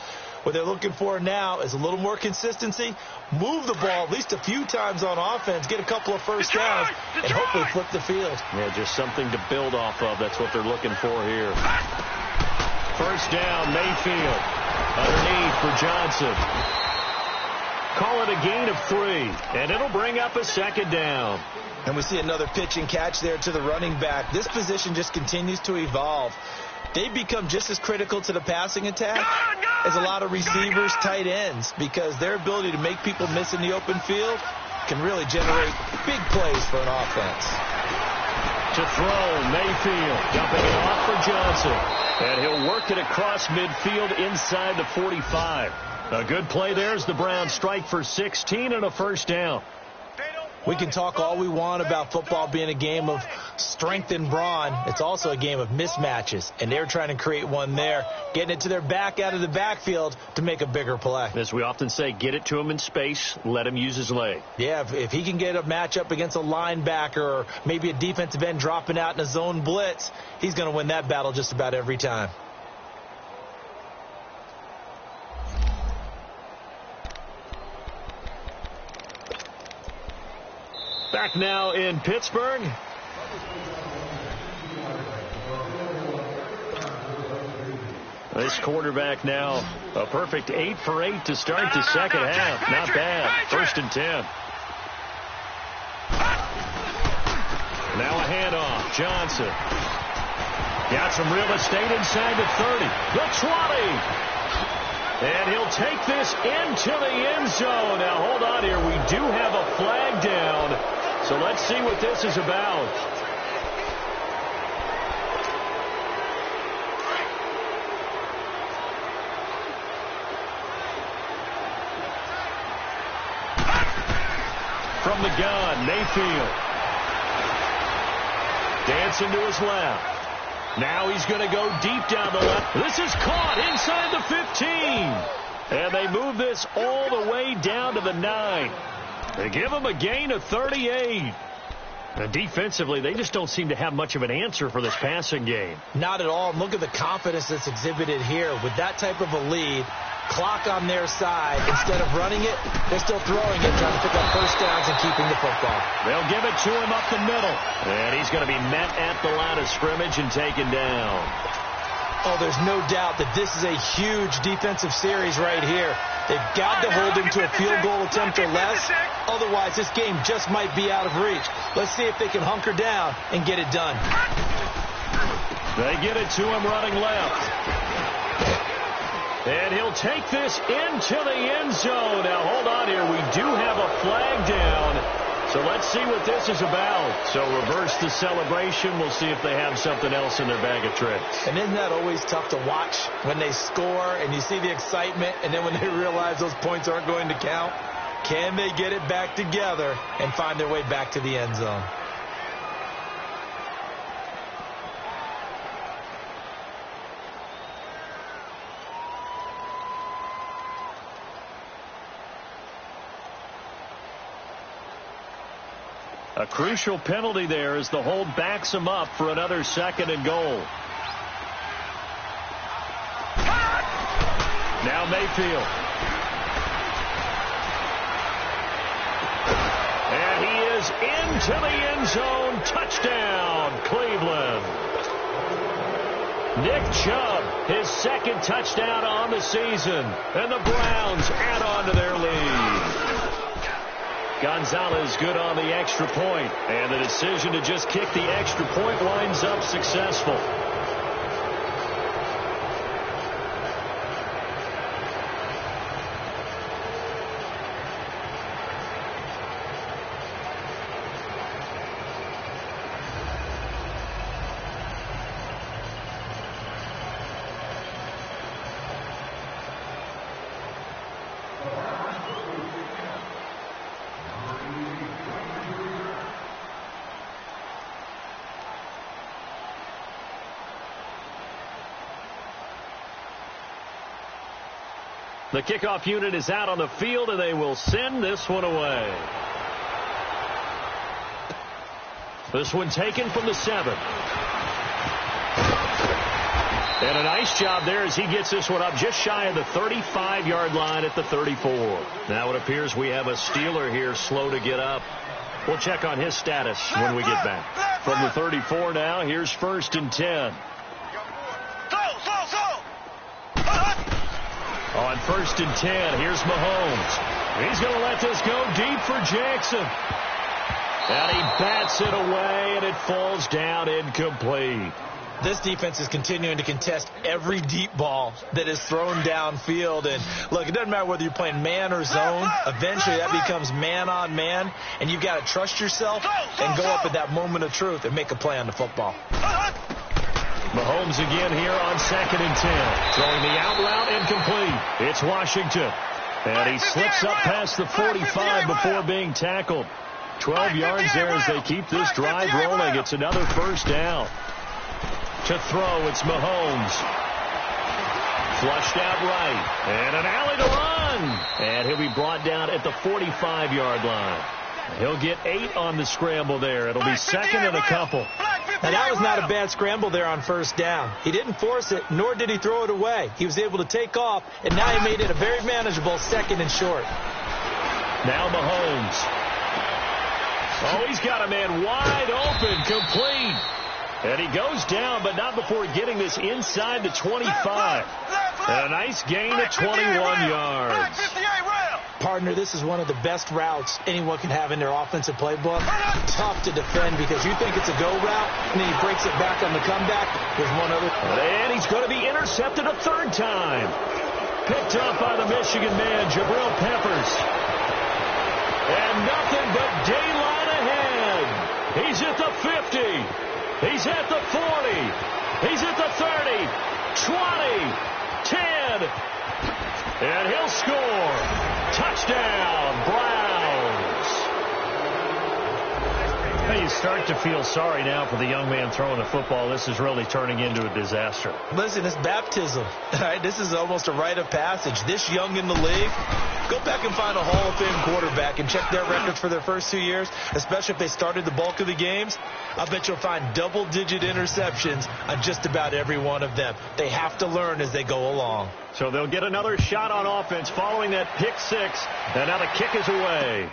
What they're looking for now is a little more consistency, move the ball at least a few times on offense, get a couple of first downs, and hopefully flip the field. Yeah, just something to build off of. That's what they're looking for here. First down, Mayfield. Underneath for Johnson. Call it a gain of 3, and it'll bring up a 2nd down. And we see another pitch and catch there to the running back. This position just continues to evolve. They become just as critical to the passing attack as a lot of receivers, tight ends, because their ability to make people miss in the open field can really generate big plays for an offense. To throw, Mayfield, dumping it off for Johnson. And he'll work it across midfield inside the 45. A good play there as the Browns strike for 16 and a first down. We can talk all we want about football being a game of strength and brawn. It's also a game of mismatches, and they're trying to create one there, getting it to their back out of the backfield to make a bigger play. As we often say, get it to him in space, let him use his leg. Yeah, if he can get a matchup against a linebacker or maybe a defensive end dropping out in a zone blitz, he's going to win that battle just about every time. Back now in Pittsburgh. This quarterback now a perfect 8 for 8 to start the second half. Not bad. 1st and 10. Now a handoff. Johnson. Got some real estate inside the 30. The 20. And he'll take this into the end zone. Now, hold on here. We do have a flag down. So let's see what this is about. From the gun, Mayfield. Dancing to his left. Now he's going to go deep down the left. This is caught inside the 15. And they move this all the way down to the 9. They give him a gain of 38. Now, defensively, they just don't seem to have much of an answer for this passing game. Not at all. Look at the confidence that's exhibited here. With that type of a lead, clock on their side, instead of running it, they're still throwing it, trying to pick up first downs and keeping the football. They'll give it to him up the middle. And he's going to be met at the line of scrimmage and taken down. Oh, there's no doubt that this is a huge defensive series right here. They've got to hold him to a field goal attempt or less. Otherwise, this game just might be out of reach. Let's see if they can hunker down and get it done. They get it to him running left. And he'll take this into the end zone. Now, hold on here. We do have a flag down. So let's see what this is about. So reverse the celebration. We'll see if they have something else in their bag of tricks. And isn't that always tough to watch when they score and you see the excitement, and then when they realize those points aren't going to count? Can they get it back together and find their way back to the end zone? A crucial penalty there as the hold backs him up for another 2nd and goal. Now Mayfield. And he is into the end zone. Touchdown, Cleveland. Nick Chubb, his 2nd touchdown on the season. And the Browns add on to their lead. Gonzalez good on the extra point, and the decision to just kick the extra point winds up successful. The kickoff unit is out on the field, and they will send this one away. This one taken from the 7. And a nice job there as he gets this one up just shy of the 35-yard line at the 34. Now it appears we have a Steeler here slow to get up. We'll check on his status when we get back. From the 34 now, here's 1st and 10. On 1st and 10, here's Mahomes. He's going to let this go deep for Jackson. And he bats it away, and it falls down incomplete. This defense is continuing to contest every deep ball that is thrown downfield. And, look, it doesn't matter whether you're playing man or zone. Eventually, that becomes man on man, and you've got to trust yourself and go up at that moment of truth and make a play on the football. Mahomes again here on 2nd and 10. Throwing the out route incomplete. It's Washington. And he slips up past the 45 before being tackled. 12 yards there as they keep this drive rolling. It's another first down. To throw, it's Mahomes. Flushed out right. And an alley to run. And he'll be brought down at the 45-yard line. He'll get 8 on the scramble there. It'll be second and a couple. And that was not a bad scramble there on first down. He didn't force it, nor did he throw it away. He was able to take off, and now he made it a very manageable second and short. Now Mahomes. Oh, he's got a man wide open, complete. And he goes down, but not before getting this inside the 25. And a nice gain of 21 yards. Partner, this is one of the best routes anyone can have in their offensive playbook. Tough to defend because you think it's a go route, and then he breaks it back on the comeback. There's one other. And he's going to be intercepted a third time. Picked up by the Michigan man, Jabril Peppers. And nothing but daylight ahead. He's at the 50. He's at the 40. He's at the 30. 20. 10. And he'll score. Touchdown, Browns. You start to feel sorry now for the young man throwing the football. This is really turning into a disaster. Listen, it's baptism. All right? This is almost a rite of passage. This young in the league, go back and find a Hall of Fame quarterback and check their records for their first 2 years, especially if they started the bulk of the games. I bet you'll find double-digit interceptions on just about every one of them. They have to learn as they go along. So they'll get another shot on offense following that pick six. And now the kick is away.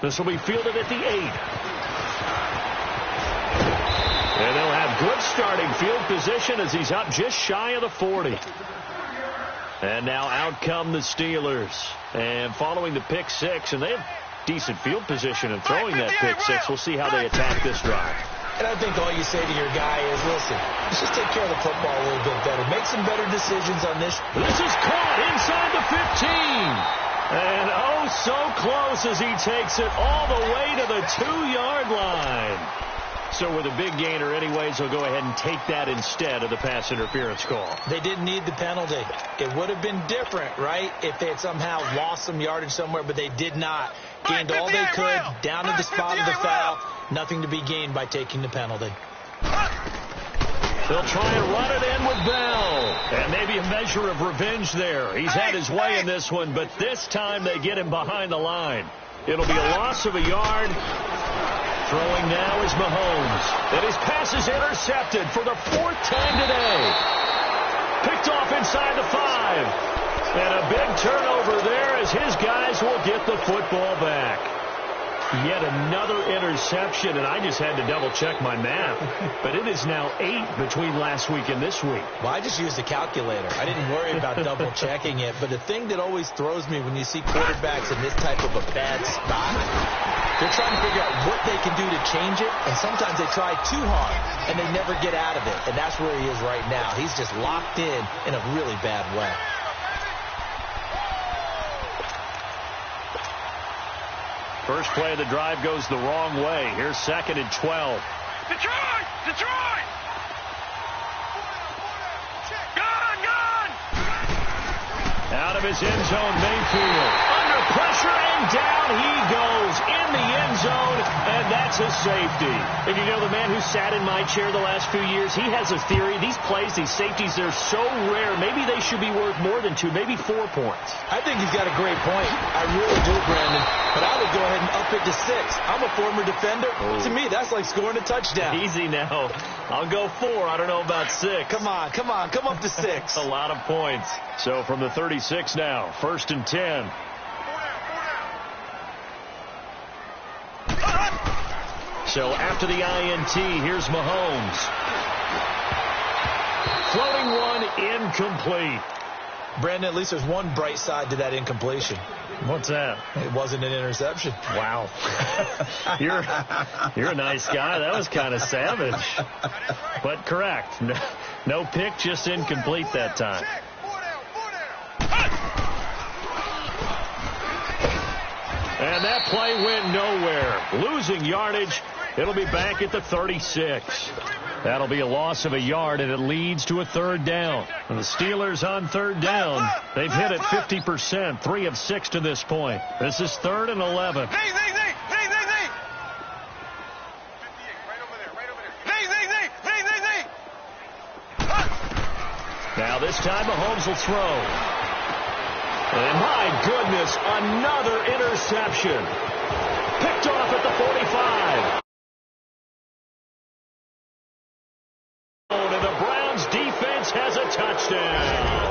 This will be fielded at the 8. And they'll have good starting field position as he's up just shy of the 40. And now out come the Steelers. And following the pick six, and they have decent field position and throwing that pick six. We'll see how they attack this drive. And I think all you say to your guy is, listen, let's just take care of the football a little bit better. Make some better decisions on this. This is caught inside the 15. And oh, so close as he takes it all the way to the 2-yard line. So with a big gainer anyways, they'll go ahead and take that instead of the pass interference call. They didn't need the penalty. It would have been different, right, if they had somehow lost some yardage somewhere, but they did not. Gained all they could, down to the spot of the foul. Nothing to be gained by taking the penalty. They'll try and run it in with Bell. And maybe a measure of revenge there. He's had his way in this one, but this time they get him behind the line. It'll be a loss of a yard. Throwing now is Mahomes. And his pass is intercepted for the 4th time today. Picked off inside the 5. And a big turnover there as his guys will get the football back. Yet another interception, and I just had to double-check my math. But it is now 8 between last week and this week. Well, I just used a calculator. I didn't worry about double-checking it. But the thing that always throws me when you see quarterbacks in this type of a bad spot, they're trying to figure out what they can do to change it, and sometimes they try too hard, and they never get out of it. And that's where he is right now. He's just locked in a really bad way. First play of the drive goes the wrong way. Here's 2nd and 12. Detroit! Detroit! Gone! Out of his end zone, Mayfield. Under pressure, and down he goes in the end zone, and that's a safety. And you know, the man who sat in my chair the last few years, he has a theory. These plays, these safeties, they're so rare. Maybe they should be worth more than 2, maybe 4 points. I think he's got a great point. I really do, Brandon. But I would go ahead and up it to 6. I'm a former defender. Oh. To me, that's like scoring a touchdown. Easy now. I'll go 4. I don't know about 6. Come on. Come up to 6. A lot of points. So from the 36 now, 1st and 10. So after the INT, here's Mahomes. Floating one, incomplete. Brandon, at least there's one bright side to that incompletion. What's that? It wasn't an interception. Wow. You're a nice guy. That was kind of savage. But correct. No pick, just incomplete that time. And that play went nowhere. Losing yardage. It'll be back at the 36. That'll be a loss of a yard, and it leads to a 3rd down. And the Steelers on 3rd down. They've hit it 50%, 3 of 6 to this point. This is 3rd and 11. This time Mahomes will throw. And my goodness, another interception. Picked off at the 45. And the Browns defense has a touchdown.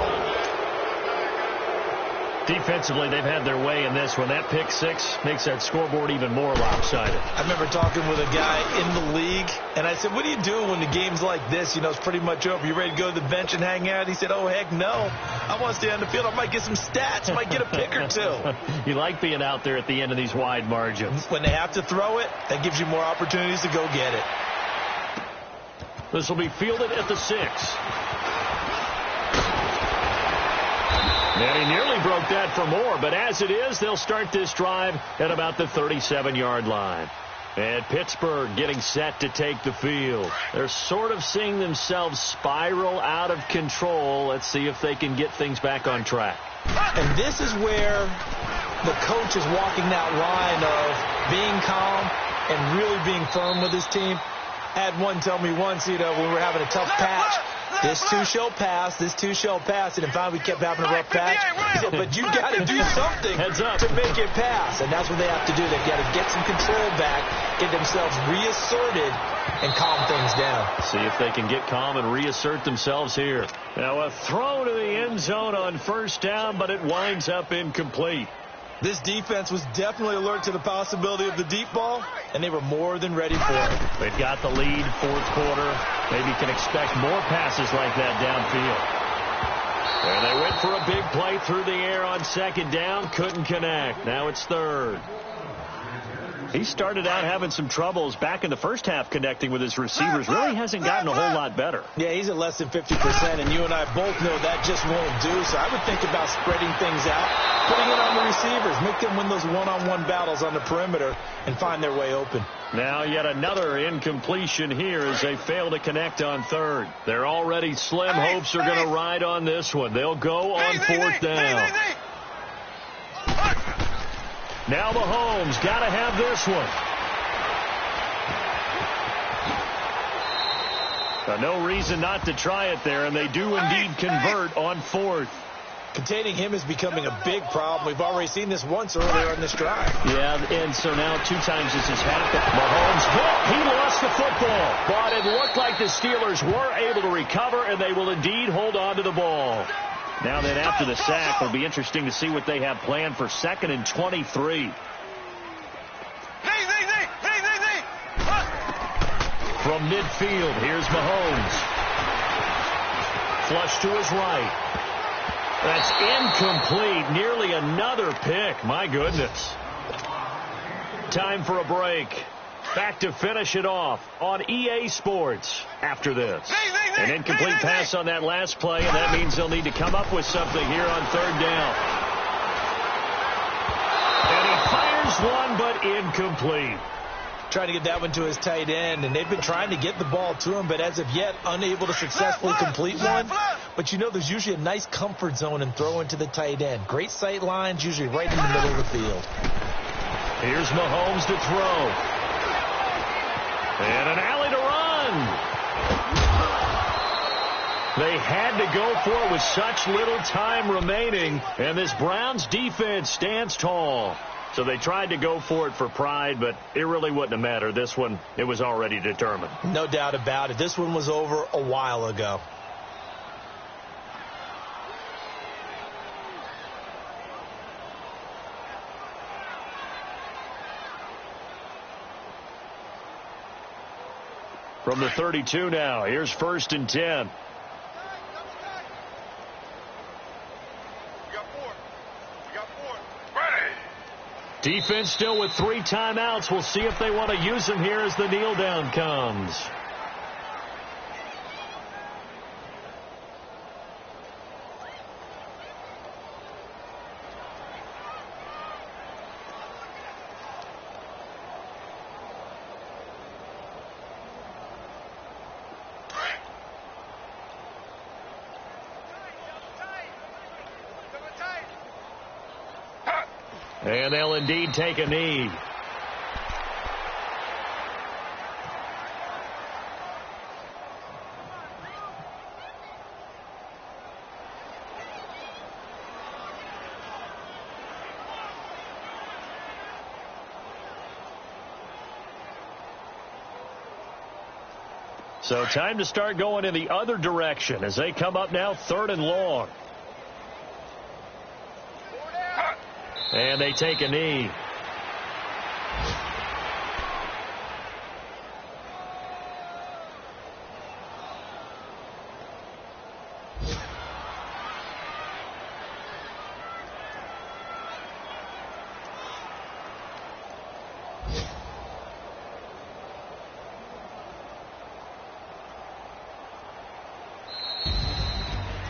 Defensively, they've had their way in this one. That pick six makes that scoreboard even more lopsided. I remember talking with a guy in the league, and I said, what do you do when the game's like this? You know, it's pretty much over. You ready to go to the bench and hang out? He said, oh, heck no. I want to stay on the field. I might get some stats. I might get a pick or two. You like being out there at the end of these wide margins. When they have to throw it, that gives you more opportunities to go get it. This will be fielded at the 6. And he nearly broke that for more, but as it is, they'll start this drive at about the 37-yard line. And Pittsburgh getting set to take the field. They're sort of seeing themselves spiral out of control. Let's see if they can get things back on track. And this is where the coach is walking that line of being calm and really being firm with his team. I had one tell me once, you know, when we were having a tough patch, this too shall pass, this too shall pass. And finally we kept having a rough patch. He said, but you got to do something to make it pass. And that's what they have to do. They've got to get some control back, get themselves reasserted, and calm things down. See if they can get calm and reassert themselves here. Now a throw to the end zone on first down, but it winds up incomplete. This defense was definitely alert to the possibility of the deep ball, and they were more than ready for it. They've got the lead, fourth quarter. Maybe can expect more passes like that downfield. And they went for a big play through the air on second down. Couldn't connect. Now it's third. He started out having some troubles back in the first half connecting with his receivers. Really hasn't gotten a whole lot better. Yeah, he's at less than 50%, and you and I both know that just won't do. So I would think about spreading things out, putting it on the receivers, make them win those one-on-one battles on the perimeter and find their way open. Now yet another incompletion here as they fail to connect on third. Their already slim hopes are going to ride on this one. They'll go on fourth down. Now Mahomes got to have this one. No reason not to try it there, and they do indeed convert on fourth. Containing him is becoming a big problem. We've already seen this once earlier in this drive. Yeah, and so now 2 times this has happened. Mahomes hit. He lost the football. But it looked like the Steelers were able to recover, and they will indeed hold on to the ball. Now then, after the sack, it'll be interesting to see what they have planned for 2nd and 23. From midfield, here's Mahomes. Flush to his right. That's incomplete. Nearly another pick. My goodness. Time for a break. Back to finish it off on EA Sports after this. An incomplete pass on that last play, and that means they'll need to come up with something here on third down. And he fires one, but incomplete. Trying to get that one to his tight end, and they've been trying to get the ball to him, but as of yet, unable to successfully complete one. But you know, there's usually a nice comfort zone in throwing to the tight end. Great sight lines, usually right in the middle of the field. Here's Mahomes to throw. And an alley to run. They had to go for it with such little time remaining, and this Browns defense stands tall. So they tried to go for it for pride, but it really wouldn't have mattered. This one, it was already determined. No doubt about it. This one was over a while ago. From the 32 now, here's 1st and 10. Defense still with 3 timeouts. We'll see if they want to use them here as the kneel down comes. And they'll indeed take a knee. So time to start going in the other direction as they come up now 3rd and long. And they take a knee.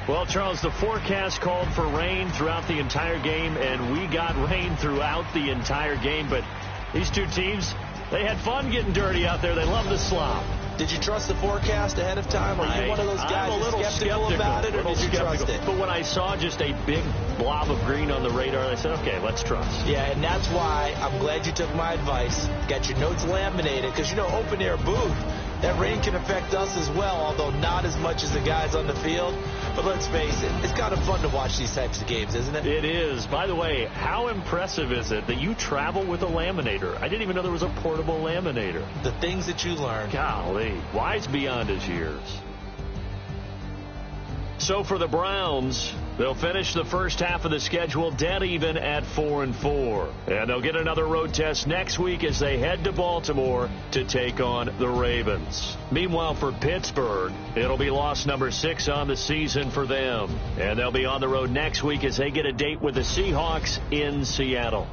Well, Charles, the forecast called for rain throughout the entire game, and we got rain throughout the entire game. But these two teams, they had fun getting dirty out there. They love the slop. Did you trust the forecast ahead of time? Are you one of those guys I'm a little skeptical about it, or did you trust it? But when I saw just a big blob of green on the radar, I said, okay, let's trust. Yeah, and that's why I'm glad you took my advice. Got your notes laminated, because, you know, open-air booth, that rain can affect us as well, although not as much as the guys on the field. But let's face it, it's kind of fun to watch these types of games, isn't it? It is. By the way, how impressive is it that you travel with a laminator? I didn't even know there was a portable laminator. The things that you learn. Golly, wise beyond his years. So for the Browns, they'll finish the first half of the schedule dead even at 4-4. And they'll get another road test next week as they head to Baltimore to take on the Ravens. Meanwhile, for Pittsburgh, it'll be loss number 6 on the season for them. And they'll be on the road next week as they get a date with the Seahawks in Seattle.